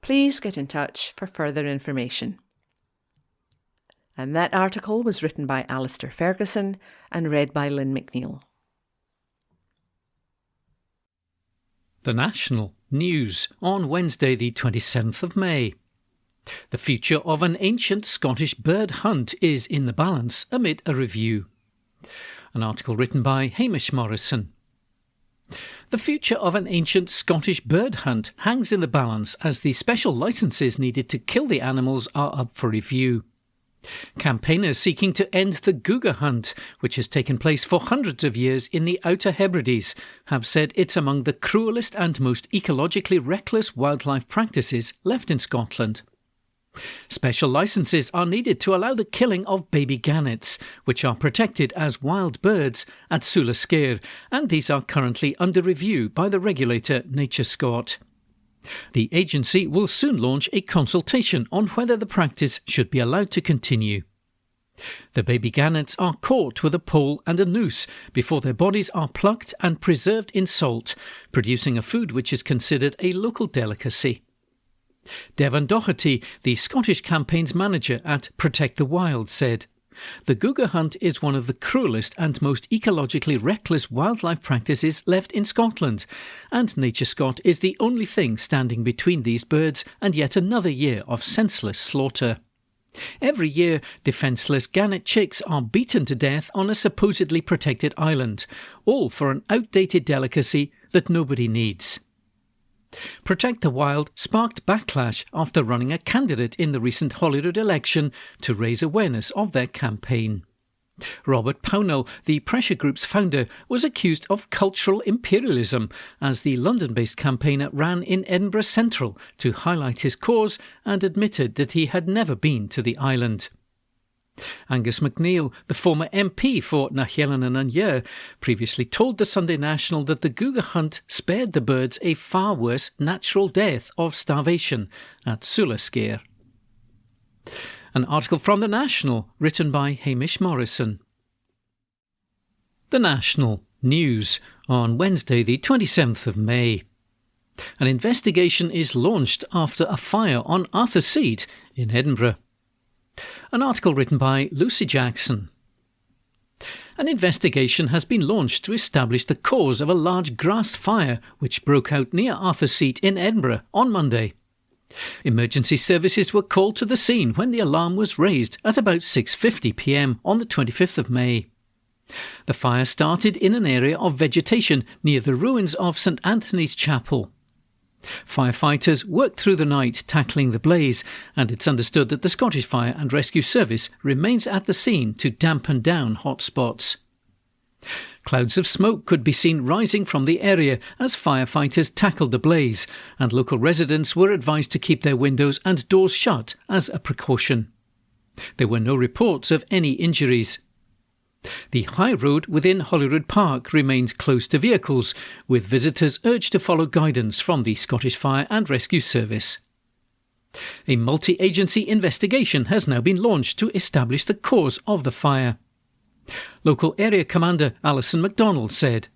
Please get in touch for further information. And that article was written by Alistair Ferguson and read by Lynn McNeil. The National News on Wednesday the 27th of May. The future of an ancient Scottish bird hunt is in the balance amid a review. An article written by Hamish Morrison. The future of an ancient Scottish bird hunt hangs in the balance as the special licences needed to kill the animals are up for review. Campaigners seeking to end the Guga hunt, which has taken place for hundreds of years in the Outer Hebrides, have said it's among the cruelest and most ecologically reckless wildlife practices left in Scotland. Special licences are needed to allow the killing of baby gannets, which are protected as wild birds at Sula Scare, and these are currently under review by the regulator NatureScot. The agency will soon launch a consultation on whether the practice should be allowed to continue. The baby gannets are caught with a pole and a noose before their bodies are plucked and preserved in salt, producing a food which is considered a local delicacy. Devon Doherty, the Scottish campaigns manager at Protect the Wild, said, "The Guga hunt is one of the cruelest and most ecologically reckless wildlife practices left in Scotland, and NatureScot is the only thing standing between these birds and yet another year of senseless slaughter. Every year, defenceless gannet chicks are beaten to death on a supposedly protected island, all for an outdated delicacy that nobody needs." Protect the Wild sparked backlash after running a candidate in the recent Holyrood election to raise awareness of their campaign. Robert Pownall, the pressure group's founder, was accused of cultural imperialism as the London-based campaigner ran in Edinburgh Central to highlight his cause and admitted that he had never been to the island. Angus MacNeil, the former MP for Nachellan and Anyer, previously told the Sunday National that the Guga hunt spared the birds a far worse natural death of starvation at Sula Scare. An article from The National, written by Hamish Morrison. The National News on Wednesday the 27th of May. An investigation is launched after a fire on Arthur Seat in Edinburgh. An article written by Lucy Jackson. An investigation has been launched to establish the cause of a large grass fire which broke out near Arthur Seat in Edinburgh on Monday. Emergency services were called to the scene when the alarm was raised at about 6:50 p.m. on the 25th of May. The fire started in an area of vegetation near the ruins of St Anthony's Chapel. Firefighters worked through the night tackling the blaze, and it's understood that the Scottish Fire and Rescue Service remains at the scene to dampen down hot spots. Clouds of smoke could be seen rising from the area as firefighters tackled the blaze, and local residents were advised to keep their windows and doors shut as a precaution. There were no reports of any injuries. The high road within Holyrood Park remains closed to vehicles, with visitors urged to follow guidance from the Scottish Fire and Rescue Service. A multi-agency investigation has now been launched to establish the cause of the fire. Local Area Commander Alison MacDonald said,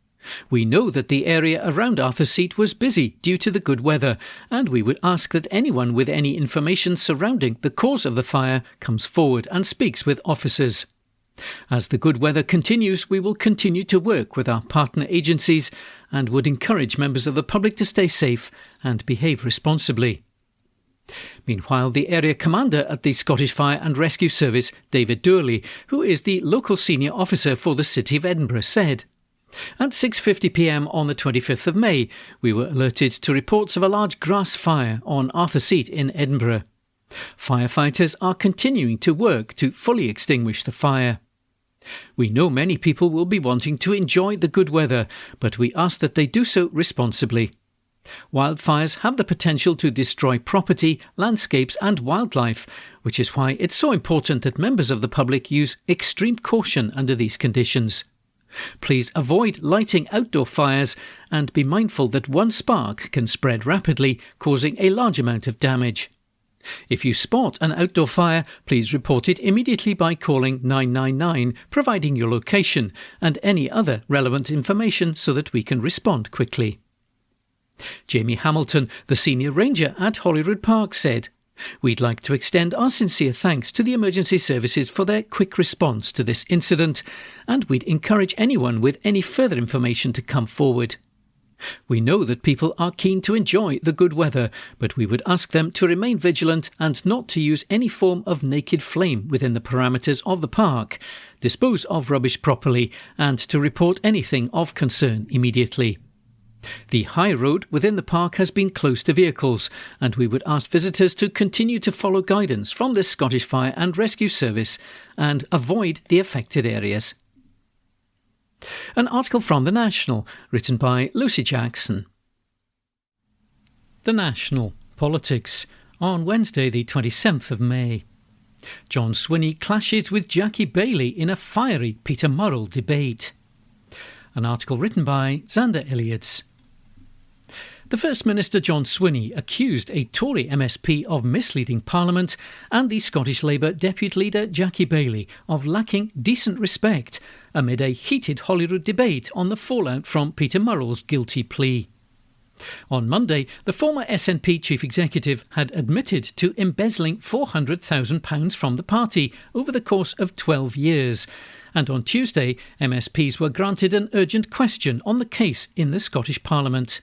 "We know that the area around Arthur Seat was busy due to the good weather, and we would ask that anyone with any information surrounding the cause of the fire comes forward and speaks with officers. As the good weather continues, we will continue to work with our partner agencies and would encourage members of the public to stay safe and behave responsibly." Meanwhile, the area commander at the Scottish Fire and Rescue Service, David Durley, who is the local senior officer for the City of Edinburgh, said, "At 6:50 p.m. on the 25th of May, we were alerted to reports of a large grass fire on Arthur Seat in Edinburgh. Firefighters are continuing to work to fully extinguish the fire. We know many people will be wanting to enjoy the good weather, but we ask that they do so responsibly. Wildfires have the potential to destroy property, landscapes and wildlife, which is why it's so important that members of the public use extreme caution under these conditions. Please avoid lighting outdoor fires and be mindful that one spark can spread rapidly, causing a large amount of damage. If you spot an outdoor fire, please report it immediately by calling 999, providing your location and any other relevant information so that we can respond quickly. Jamie Hamilton, the senior ranger at Holyrood Park, said, "We'd like to extend our sincere thanks to the emergency services for their quick response to this incident, and we'd encourage anyone with any further information to come forward. We know that people are keen to enjoy the good weather, but we would ask them to remain vigilant and not to use any form of naked flame within the parameters of the park, dispose of rubbish properly, and to report anything of concern immediately. The high road within the park has been closed to vehicles, and we would ask visitors to continue to follow guidance from the Scottish Fire and Rescue Service and avoid the affected areas." An article from The National, written by Lucy Jackson. The National Politics, on Wednesday the 27th of May. John Swinney clashes with Jackie Baillie in a fiery Peter Murrell debate. An article written by Xander Elliots. The First Minister John Swinney accused a Tory MSP of misleading Parliament and the Scottish Labour Deputy Leader Jackie Baillie of lacking decent respect amid a heated Holyrood debate on the fallout from Peter Murrell's guilty plea. On Monday, the former SNP Chief Executive had admitted to embezzling £400,000 from the party over the course of 12 years, and on Tuesday, MSPs were granted an urgent question on the case in the Scottish Parliament.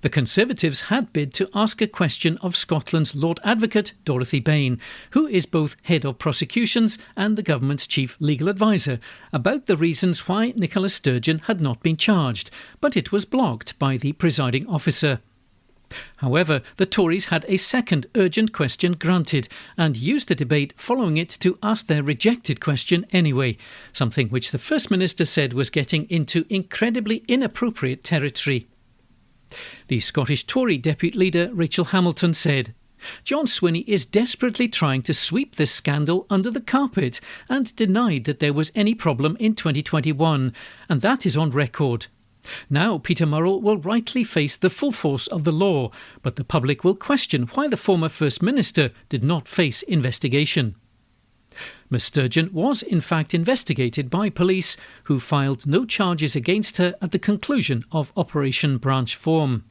The Conservatives had bid to ask a question of Scotland's Lord Advocate Dorothy Bain, who is both Head of Prosecutions and the Government's Chief Legal Advisor, about the reasons why Nicola Sturgeon had not been charged, but it was blocked by the presiding officer. However, the Tories had a second urgent question granted and used the debate following it to ask their rejected question anyway, something which the First Minister said was getting into incredibly inappropriate territory. The Scottish Tory Deputy Leader Rachel Hamilton said, "John Swinney is desperately trying to sweep this scandal under the carpet and denied that there was any problem in 2021, and that is on record. Now Peter Murrell will rightly face the full force of the law, but the public will question why the former First Minister did not face investigation." Ms Sturgeon was in fact investigated by police, who filed no charges against her at the conclusion of Operation Branch Form.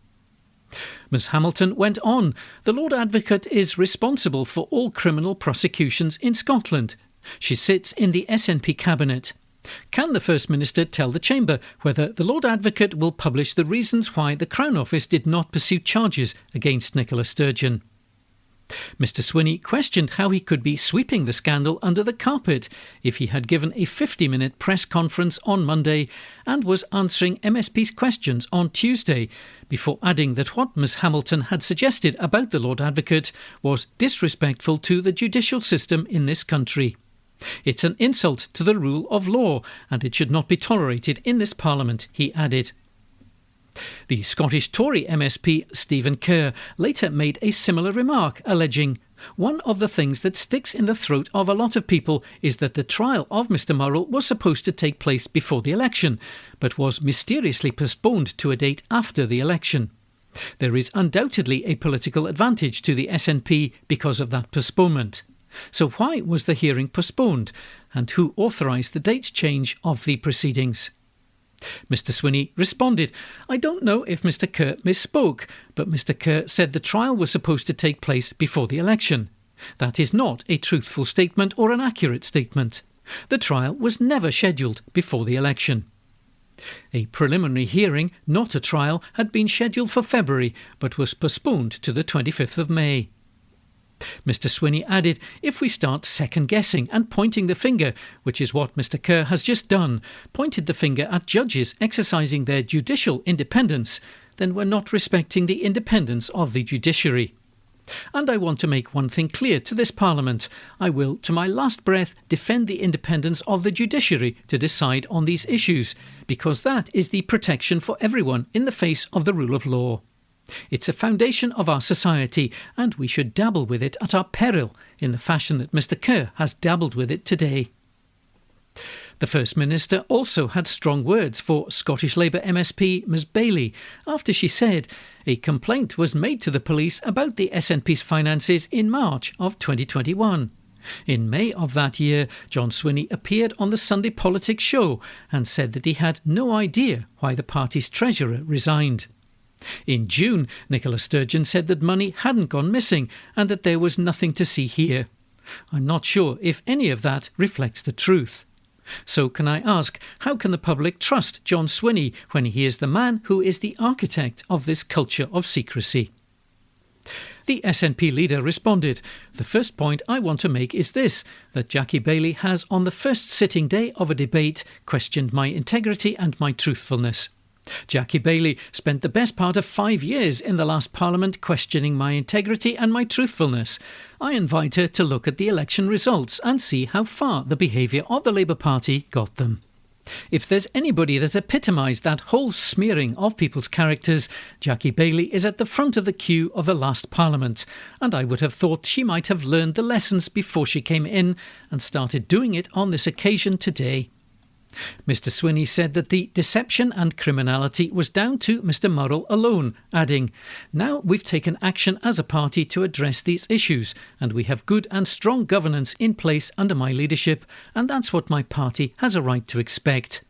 Ms Hamilton went on, "The Lord Advocate is responsible for all criminal prosecutions in Scotland. She sits in the SNP Cabinet. Can the First Minister tell the Chamber whether the Lord Advocate will publish the reasons why the Crown Office did not pursue charges against Nicola Sturgeon?" Mr Swinney questioned how he could be sweeping the scandal under the carpet if he had given a 50-minute press conference on Monday and was answering MSP's questions on Tuesday, before adding that what Ms Hamilton had suggested about the Lord Advocate was disrespectful to the judicial system in this country. "It's an insult to the rule of law, and it should not be tolerated in this Parliament," he added. The Scottish Tory MSP Stephen Kerr later made a similar remark, alleging, "One of the things that sticks in the throat of a lot of people is that the trial of Mr Murrell was supposed to take place before the election, but was mysteriously postponed to a date after the election. There is undoubtedly a political advantage to the SNP because of that postponement. So why was the hearing postponed, and who authorised the date change of the proceedings?" Mr Swinney responded, "I don't know if Mr Kerr misspoke, but Mr Kerr said the trial was supposed to take place before the election. That is not a truthful statement or an accurate statement. The trial was never scheduled before the election." A preliminary hearing, not a trial, had been scheduled for February, but was postponed to the 25th of May. Mr Swinney added, "If we start second-guessing and pointing the finger, which is what Mr Kerr has just done, pointed the finger at judges exercising their judicial independence, then we're not respecting the independence of the judiciary. And I want to make one thing clear to this Parliament. I will, to my last breath, defend the independence of the judiciary to decide on these issues, because that is the protection for everyone in the face of the rule of law. It's a foundation of our society, and we should dabble with it at our peril in the fashion that Mr Kerr has dabbled with it today." The First Minister also had strong words for Scottish Labour MSP Ms Baillie after she said, A complaint was made to the police about the SNP's finances in March of 2021. In May of that year, John Swinney appeared on the Sunday Politics show and said that he had no idea why the party's treasurer resigned. In June, Nicola Sturgeon said that money hadn't gone missing and that there was nothing to see here. I'm not sure if any of that reflects the truth. So can I ask, how can the public trust John Swinney when he is the man who is the architect of this culture of secrecy? The SNP leader responded, "The first point I want to make is this, that Jackie Baillie has on the first sitting day of a debate questioned my integrity and my truthfulness. Jackie Baillie spent the best part of 5 years in the last Parliament questioning my integrity and my truthfulness. I invite her to look at the election results and see how far the behaviour of the Labour Party got them. If there's anybody that epitomised that whole smearing of people's characters, Jackie Baillie is at the front of the queue of the last Parliament, and I would have thought she might have learned the lessons before she came in and started doing it on this occasion today." Mr Swinney said that the deception and criminality was down to Mr Murrell alone, adding, "Now we've taken action as a party to address these issues, and we have good and strong governance in place under my leadership, and that's what my party has a right to expect.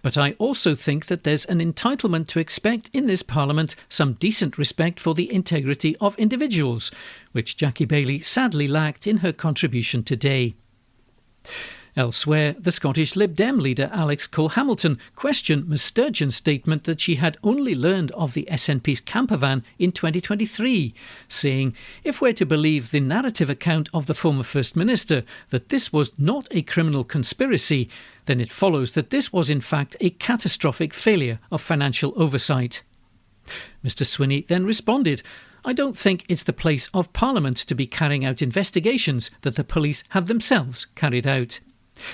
But I also think that there's an entitlement to expect in this Parliament some decent respect for the integrity of individuals, which Jackie Baillie sadly lacked in her contribution today." Elsewhere, the Scottish Lib Dem leader Alex Cole-Hamilton questioned Ms Sturgeon's statement that she had only learned of the SNP's campervan in 2023, saying, "If we're to believe the narrative account of the former First Minister that this was not a criminal conspiracy, then it follows that this was in fact a catastrophic failure of financial oversight." Mr Swinney then responded, "I don't think it's the place of Parliament to be carrying out investigations that the police have themselves carried out.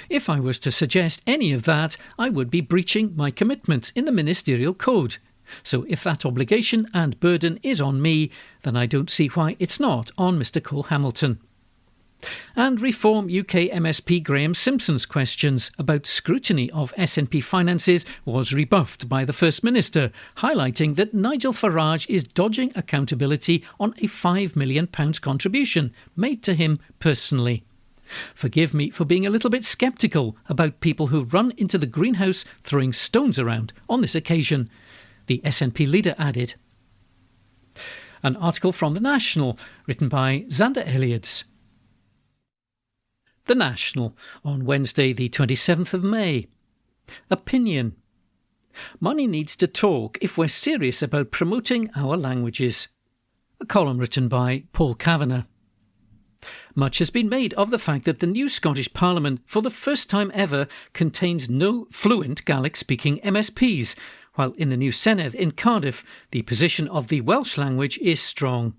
If I was to suggest any of that, I would be breaching my commitments in the Ministerial Code. So if that obligation and burden is on me, then I don't see why it's not on Mr Cole-Hamilton." And Reform UK MSP Graham Simpson's questions about scrutiny of SNP finances was rebuffed by the First Minister, highlighting that Nigel Farage is dodging accountability on a £5 million contribution made to him personally. "Forgive me for being a little bit sceptical about people who run into the greenhouse throwing stones around on this occasion," the SNP leader added. An article from The National, written by Xander Elliotts. The National, on Wednesday the 27th of May. Opinion. Money needs to talk if we're serious about promoting our languages. A column written by Paul Kavanagh. Much has been made of the fact that the new Scottish Parliament, for the first time ever, contains no fluent Gaelic-speaking MSPs, while in the new Senedd in Cardiff, the position of the Welsh language is strong.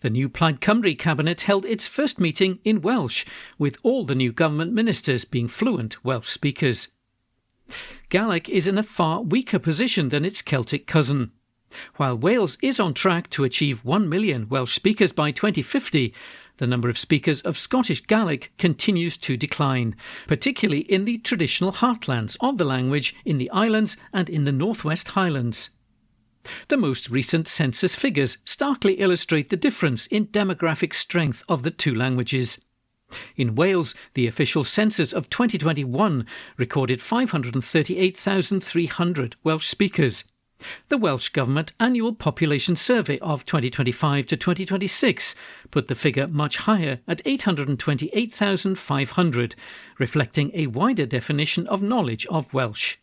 The new Plaid Cymru cabinet held its first meeting in Welsh, with all the new government ministers being fluent Welsh speakers. Gaelic is in a far weaker position than its Celtic cousin. While Wales is on track to achieve 1 million Welsh speakers by 2050, the number of speakers of Scottish Gaelic continues to decline, particularly in the traditional heartlands of the language in the islands and in the North West Highlands. The most recent census figures starkly illustrate the difference in demographic strength of the two languages. In Wales, the official census of 2021 recorded 538,300 Welsh speakers. The Welsh Government Annual Population Survey of 2025 to 2026 put the figure much higher at 828,500, reflecting a wider definition of knowledge of Welsh.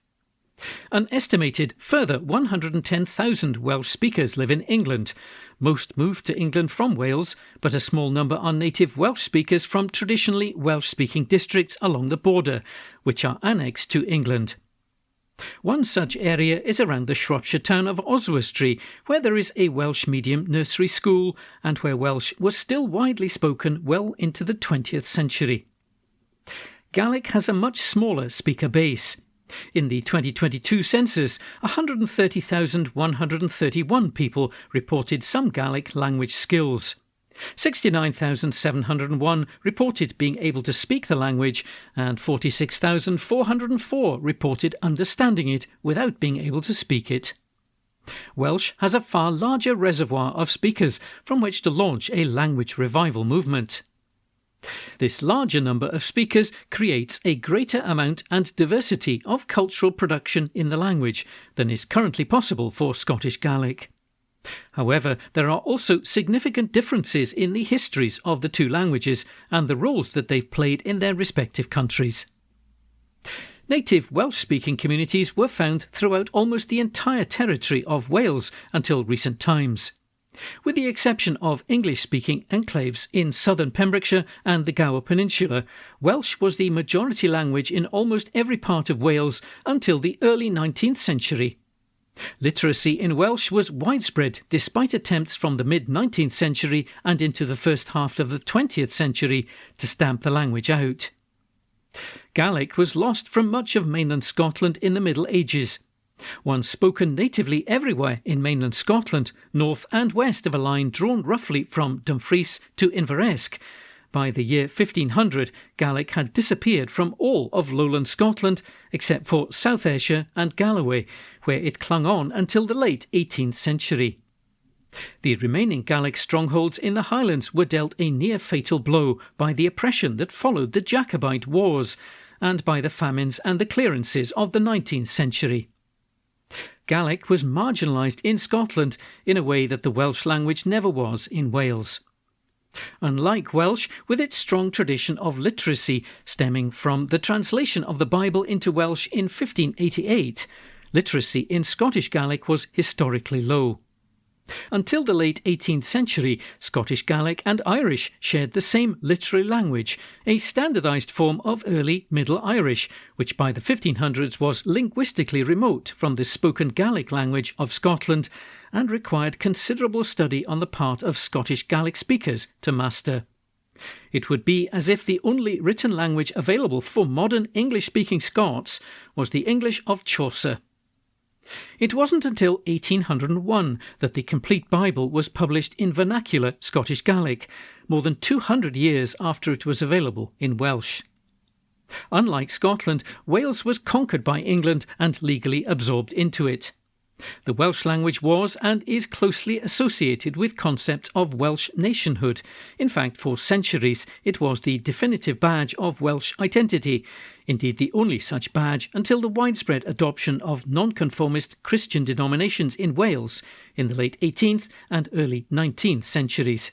An estimated further 110,000 Welsh speakers live in England. Most moved to England from Wales, but a small number are native Welsh speakers from traditionally Welsh-speaking districts along the border, which are annexed to England. One such area is around the Shropshire town of Oswestry, where there is a Welsh medium nursery school and where Welsh was still widely spoken well into the 20th century. Gaelic has a much smaller speaker base. In the 2022 census, 130,131 people reported some Gaelic language skills. 69,701 reported being able to speak the language, and 46,404 reported understanding it without being able to speak it. Welsh has a far larger reservoir of speakers from which to launch a language revival movement. This larger number of speakers creates a greater amount and diversity of cultural production in the language than is currently possible for Scottish Gaelic. However, there are also significant differences in the histories of the two languages and the roles that they've played in their respective countries. Native Welsh-speaking communities were found throughout almost the entire territory of Wales until recent times. With the exception of English-speaking enclaves in southern Pembrokeshire and the Gower Peninsula, Welsh was the majority language in almost every part of Wales until the early 19th century. Literacy in Welsh was widespread despite attempts from the mid-19th century and into the first half of the 20th century to stamp the language out. Gaelic was lost from much of mainland Scotland in the Middle Ages. Once spoken natively everywhere in mainland Scotland, north and west of a line drawn roughly from Dumfries to Inveresk, by the year 1500 Gaelic had disappeared from all of lowland Scotland except for South Ayrshire and Galloway, where it clung on until the late 18th century. The remaining Gaelic strongholds in the Highlands were dealt a near-fatal blow by the oppression that followed the Jacobite Wars and by the famines and the clearances of the 19th century. Gaelic was marginalised in Scotland in a way that the Welsh language never was in Wales. Unlike Welsh, with its strong tradition of literacy stemming from the translation of the Bible into Welsh in 1588, literacy in Scottish Gaelic was historically low. Until the late 18th century, Scottish Gaelic and Irish shared the same literary language, a standardised form of early Middle Irish, which by the 1500s was linguistically remote from the spoken Gaelic language of Scotland and required considerable study on the part of Scottish Gaelic speakers to master. It would be as if the only written language available for modern English-speaking Scots was the English of Chaucer. It wasn't until 1801 that the complete Bible was published in vernacular Scottish Gaelic, more than 200 years after it was available in Welsh. Unlike Scotland, Wales was conquered by England and legally absorbed into it. The Welsh language was and is closely associated with concepts of Welsh nationhood. In fact, for centuries it was the definitive badge of Welsh identity, indeed the only such badge until the widespread adoption of nonconformist Christian denominations in Wales in the late 18th and early 19th centuries.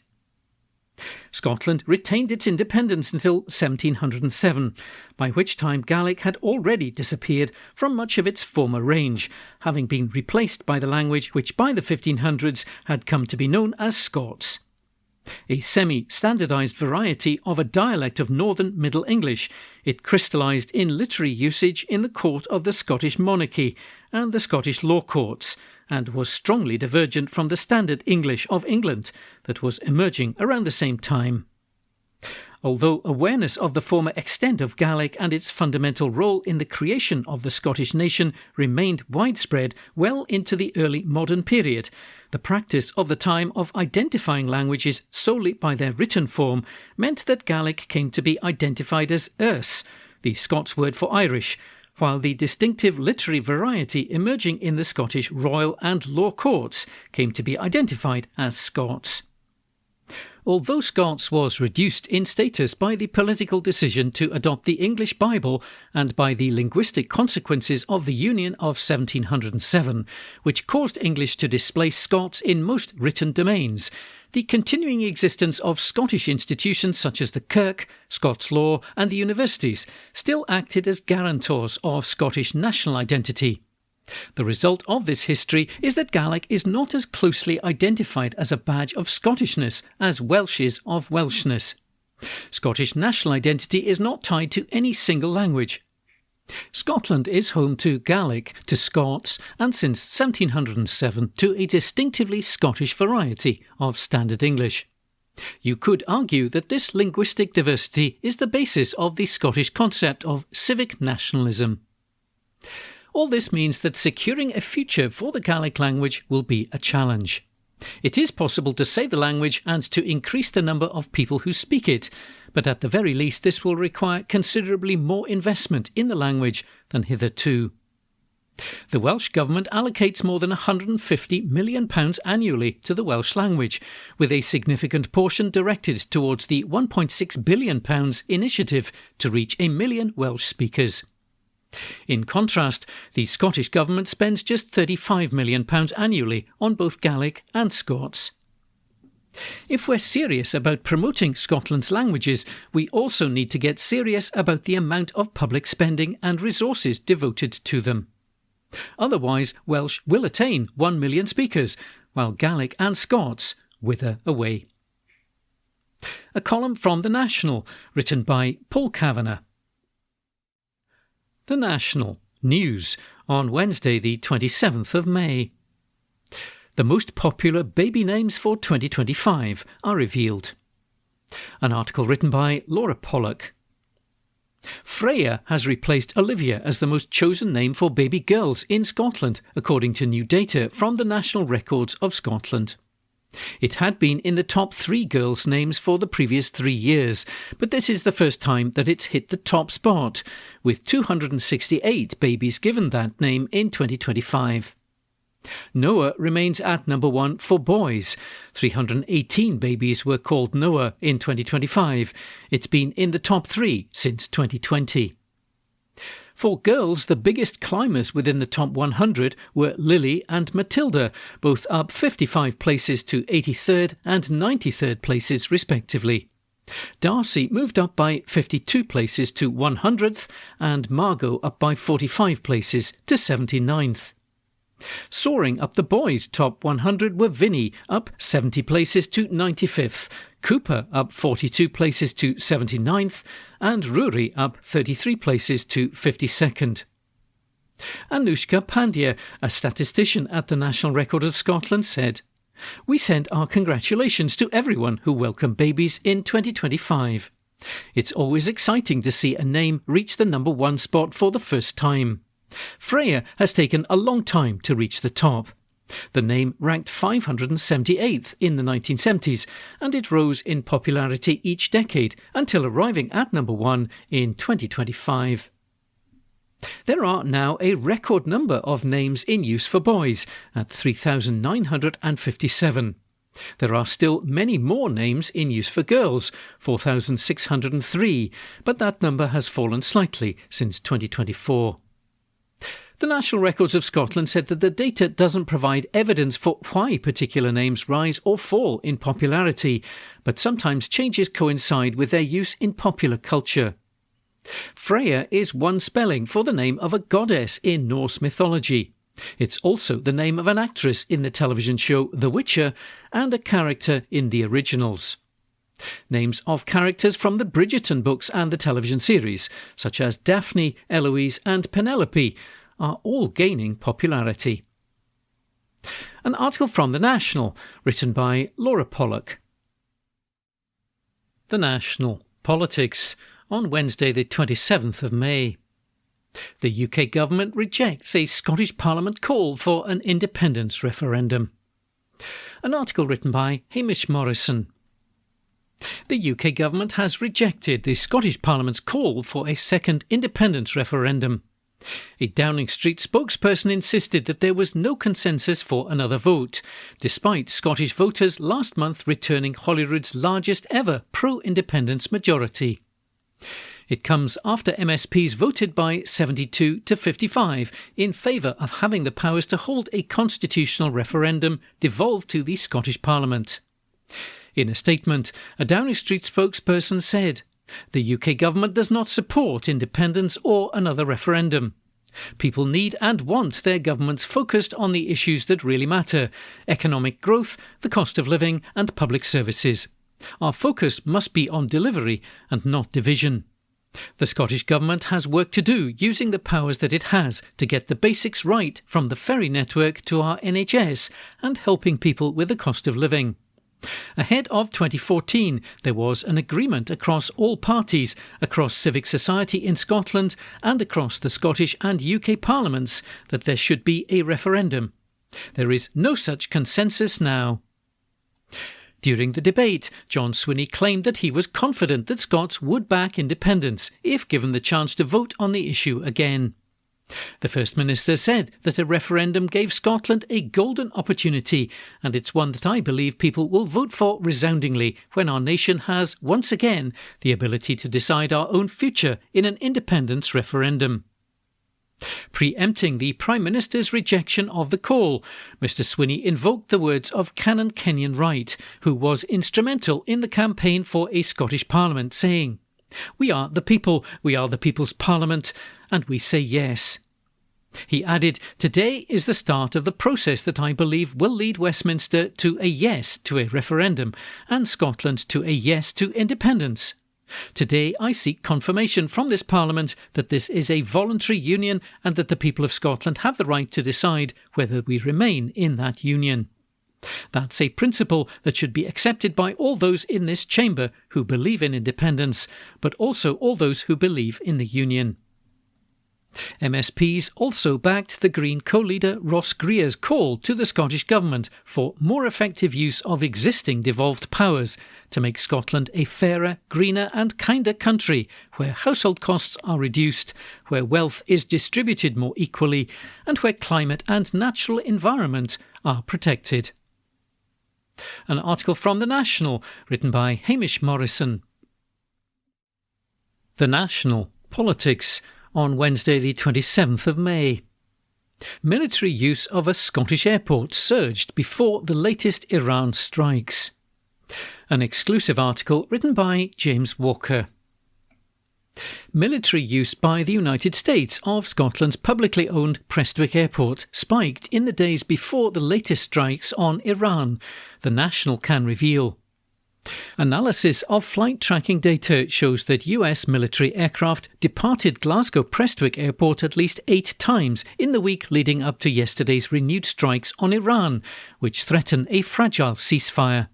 Scotland retained its independence until 1707, by which time Gaelic had already disappeared from much of its former range, having been replaced by the language which by the 1500s had come to be known as Scots. A semi-standardised variety of a dialect of Northern Middle English, it crystallised in literary usage in the court of the Scottish monarchy and the Scottish law courts, and was strongly divergent from the standard English of England that was emerging around the same time. Although awareness of the former extent of Gaelic and its fundamental role in the creation of the Scottish nation remained widespread well into the early modern period, the practice of the time of identifying languages solely by their written form meant that Gaelic came to be identified as Erse, the Scots word for Irish, while the distinctive literary variety emerging in the Scottish royal and law courts came to be identified as Scots. Although Scots was reduced in status by the political decision to adopt the English Bible and by the linguistic consequences of the Union of 1707, which caused English to displace Scots in most written domains, the continuing existence of Scottish institutions such as the Kirk, Scots law and the universities still acted as guarantors of Scottish national identity. The result of this history is that Gaelic is not as closely identified as a badge of Scottishness as Welsh is of Welshness. Scottish national identity is not tied to any single language. Scotland is home to Gaelic, to Scots, and since 1707 to a distinctively Scottish variety of Standard English. You could argue that this linguistic diversity is the basis of the Scottish concept of civic nationalism. All this means that securing a future for the Gaelic language will be a challenge. It is possible to save the language and to increase the number of people who speak it, but at the very least this will require considerably more investment in the language than hitherto. The Welsh Government allocates more than £150 million annually to the Welsh language, with a significant portion directed towards the £1.6 billion initiative to reach 1 million Welsh speakers. In contrast, the Scottish Government spends just £35 million annually on both Gaelic and Scots. If we're serious about promoting Scotland's languages, we also need to get serious about the amount of public spending and resources devoted to them. Otherwise, Welsh will attain 1 million speakers, while Gaelic and Scots wither away. A column from The National, written by Paul Kavanagh. The National News on Wednesday the 27th of May. The most popular baby names for 2025 are revealed. An article written by Laura Pollock. Freya has replaced Olivia as the most chosen name for baby girls in Scotland, according to new data from the National Records of Scotland. It had been in the top 3 girls' names for the previous 3 years, but this is the first time that it's hit the top spot, with 268 babies given that name in 2025. Noah remains at number 1 for boys. 318 babies were called Noah in 2025. It's been in the top 3 since 2020. For girls, the biggest climbers within the top 100 were Lily and Matilda, both up 55 places to 83rd and 93rd places respectively. Darcy moved up by 52 places to 100th and Margot up by 45 places to 79th. Soaring up the boys' top 100 were Vinny, up 70 places to 95th, Cooper up 42 places to 79th, and Rory up 33 places to 52nd. Anushka Pandya, a statistician at the National Record of Scotland, said, "We send our congratulations to everyone who welcomed babies in 2025. It's always exciting to see a name reach the number 1 spot for the first time. Freya has taken a long time to reach the top. The name ranked 578th in the 1970s, and it rose in popularity each decade until arriving at number 1 in 2025. There are now a record number of names in use for boys, at 3,957. There are still many more names in use for girls, 4,603, but that number has fallen slightly since 2024. The National Records of Scotland said that the data doesn't provide evidence for why particular names rise or fall in popularity, but sometimes changes coincide with their use in popular culture. Freya is one spelling for the name of a goddess in Norse mythology. It's also the name of an actress in the television show The Witcher and a character in the originals. Names of characters from the Bridgerton books and the television series, such as Daphne, Eloise and Penelope, are all gaining popularity. An article from The National, written by Laura Pollock. The National Politics on Wednesday the 27th of May. The UK government rejects a Scottish Parliament call for an independence referendum. An article written by Hamish Morrison. The UK government has rejected the Scottish Parliament's call for a second independence referendum. A Downing Street spokesperson insisted that there was no consensus for another vote, despite Scottish voters last month returning Holyrood's largest ever pro-independence majority. It comes after MSPs voted by 72 to 55 in favour of having the powers to hold a constitutional referendum devolved to the Scottish Parliament. In a statement, a Downing Street spokesperson said, "The UK government does not support independence or another referendum. People need and want their governments focused on the issues that really matter: economic growth, the cost of living and public services. Our focus must be on delivery and not division. The Scottish Government has work to do using the powers that it has to get the basics right, from the ferry network to our NHS, and helping people with the cost of living." Ahead of 2014, there was an agreement across all parties, across civic society in Scotland and across the Scottish and UK parliaments that there should be a referendum. There is no such consensus now. During the debate, John Swinney claimed that he was confident that Scots would back independence if given the chance to vote on the issue again. The First Minister said that a referendum gave Scotland a golden opportunity, and it's one that I believe people will vote for resoundingly when our nation has, once again, the ability to decide our own future in an independence referendum. Preempting the Prime Minister's rejection of the call, Mr Swinney invoked the words of Canon Kenyon Wright, who was instrumental in the campaign for a Scottish Parliament, saying, "We are the people, we are the people's Parliament, and we say yes." He added, "Today is the start of the process that I believe will lead Westminster to a yes to a referendum and Scotland to a yes to independence. Today I seek confirmation from this Parliament that this is a voluntary union and that the people of Scotland have the right to decide whether we remain in that union. That's a principle that should be accepted by all those in this chamber who believe in independence, but also all those who believe in the union." MSPs also backed the Green co-leader Ross Greer's call to the Scottish Government for more effective use of existing devolved powers to make Scotland a fairer, greener and kinder country where household costs are reduced, where wealth is distributed more equally and where climate and natural environment are protected. An article from The National, written by Hamish Morrison. The National, Politics, on Wednesday the 27th of May. Military use of a Scottish airport surged before the latest Iran strikes. An exclusive article written by James Walker. Military use by the United States of Scotland's publicly owned Prestwick Airport spiked in the days before the latest strikes on Iran, The National can reveal. Analysis of flight tracking data shows that US military aircraft departed Glasgow Prestwick Airport at least 8 times in the week leading up to yesterday's renewed strikes on Iran, which threaten a fragile ceasefire.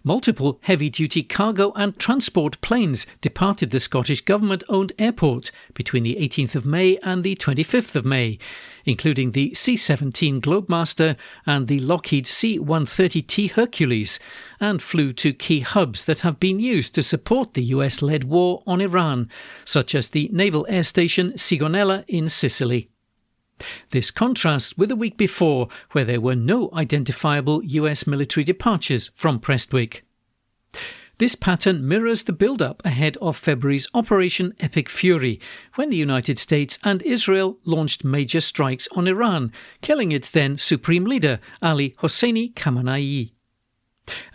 Multiple heavy-duty cargo and transport planes departed the Scottish Government-owned airport between the 18th of May and the 25th of May, including the C-17 Globemaster and the Lockheed C-130T Hercules, and flew to key hubs that have been used to support the US-led war on Iran, such as the naval air station Sigonella in Sicily. This contrasts with the week before, where there were no identifiable US military departures from Prestwick. This pattern mirrors the build-up ahead of February's Operation Epic Fury, when the United States and Israel launched major strikes on Iran, killing its then Supreme Leader, Ali Hosseini Khamenei.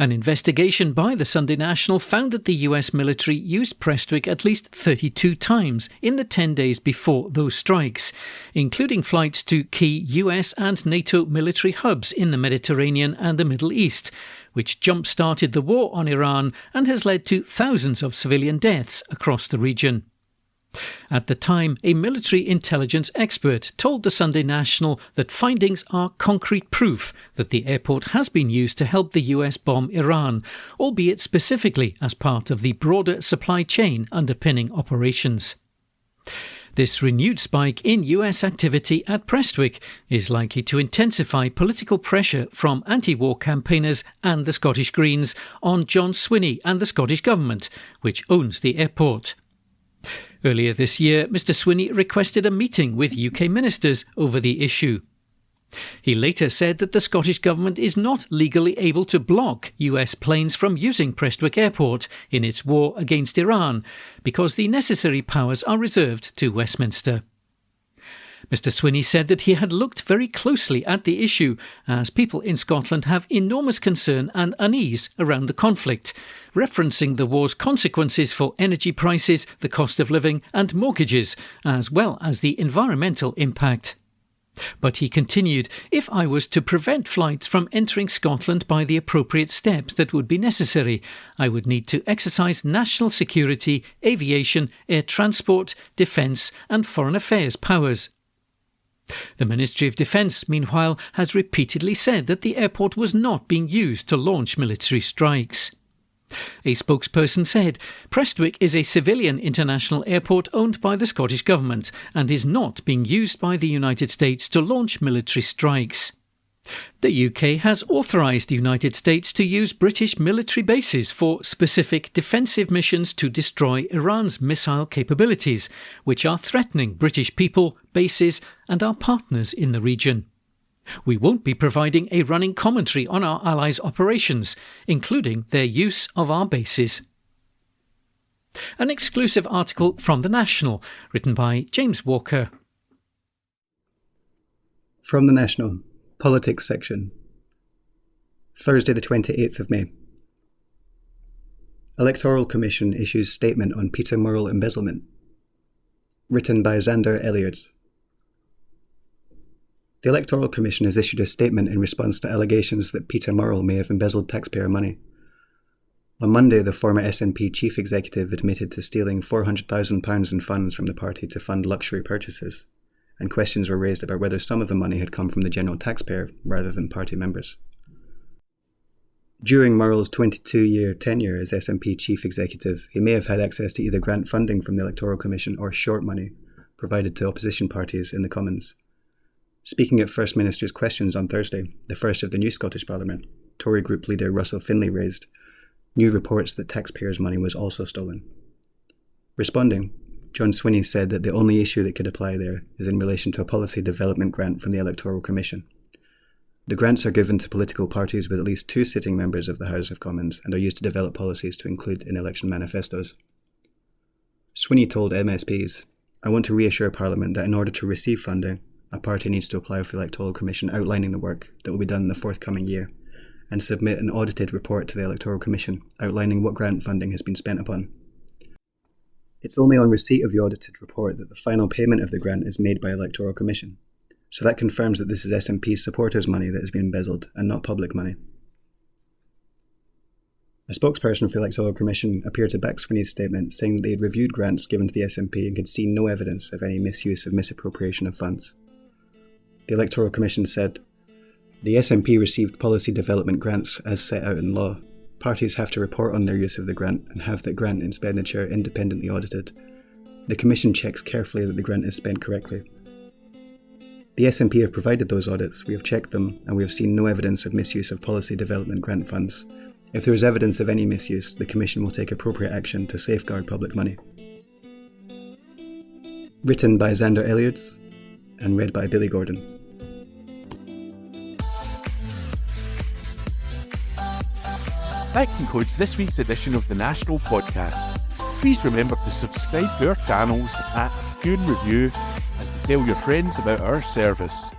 An investigation by the Sunday National found that the US military used Prestwick at least 32 times in the 10 days before those strikes, including flights to key US and NATO military hubs in the Mediterranean and the Middle East, which jump-started the war on Iran and has led to thousands of civilian deaths across the region. At the time, a military intelligence expert told the Sunday National that findings are concrete proof that the airport has been used to help the US bomb Iran, albeit specifically as part of the broader supply chain underpinning operations. This renewed spike in US activity at Prestwick is likely to intensify political pressure from anti-war campaigners and the Scottish Greens on John Swinney and the Scottish Government, which owns the airport. Earlier this year, Mr Swinney requested a meeting with UK ministers over the issue. He later said that the Scottish Government is not legally able to block US planes from using Prestwick Airport in its war against Iran, because the necessary powers are reserved to Westminster. Mr Swinney said that he had looked very closely at the issue, as people in Scotland have enormous concern and unease around the conflict, referencing the war's consequences for energy prices, the cost of living and mortgages, as well as the environmental impact. But he continued, if I was to prevent flights from entering Scotland by the appropriate steps that would be necessary, I would need to exercise national security, aviation, air transport, defence and foreign affairs powers. The Ministry of Defence, meanwhile, has repeatedly said that the airport was not being used to launch military strikes. A spokesperson said, Prestwick is a civilian international airport owned by the Scottish Government and is not being used by the United States to launch military strikes. The UK has authorised the United States to use British military bases for specific defensive missions to destroy Iran's missile capabilities, which are threatening British people, bases and our partners in the region. We won't be providing a running commentary on our allies' operations, including their use of our bases. An exclusive article from The National, written by James Walker. From The National, Politics section. Thursday the 28th of May. Electoral Commission issues statement on Peter Murrell embezzlement. Written by Xander Elliott. The Electoral Commission has issued a statement in response to allegations that Peter Murrell may have embezzled taxpayer money. On Monday, the former SNP chief executive admitted to stealing £400,000 in funds from the party to fund luxury purchases, and questions were raised about whether some of the money had come from the general taxpayer rather than party members. During Murrell's 22-year tenure as SNP chief executive, he may have had access to either grant funding from the Electoral Commission or short money provided to opposition parties in the Commons. Speaking at First Minister's Questions on Thursday, the first of the new Scottish Parliament, Tory group leader Russell Finlay raised new reports that taxpayers' money was also stolen. Responding, John Swinney said that the only issue that could apply there is in relation to a policy development grant from the Electoral Commission. The grants are given to political parties with at least 2 sitting members of the House of Commons and are used to develop policies to include in election manifestos. Swinney told MSPs, "I want to reassure Parliament that in order to receive funding, a party needs to apply with the Electoral Commission outlining the work that will be done in the forthcoming year and submit an audited report to the Electoral Commission outlining what grant funding has been spent upon. It's only on receipt of the audited report that the final payment of the grant is made by Electoral Commission, so that confirms that this is SNP supporters' money that has been embezzled and not public money." A spokesperson for the Electoral Commission appeared to back Swinney's statement, saying that they had reviewed grants given to the SNP and could see no evidence of any misuse or misappropriation of funds. The Electoral Commission said, "The SNP received policy development grants as set out in law. Parties have to report on their use of the grant and have that grant expenditure independently audited. The Commission checks carefully that the grant is spent correctly. The SNP have provided those audits, we have checked them, and we have seen no evidence of misuse of policy development grant funds. If there is evidence of any misuse, the Commission will take appropriate action to safeguard public money." Written by Xander Elliott and read by Billy Gordon. That concludes this week's edition of the National Podcast. Please remember to subscribe to our channels at Review and to tell your friends about our service.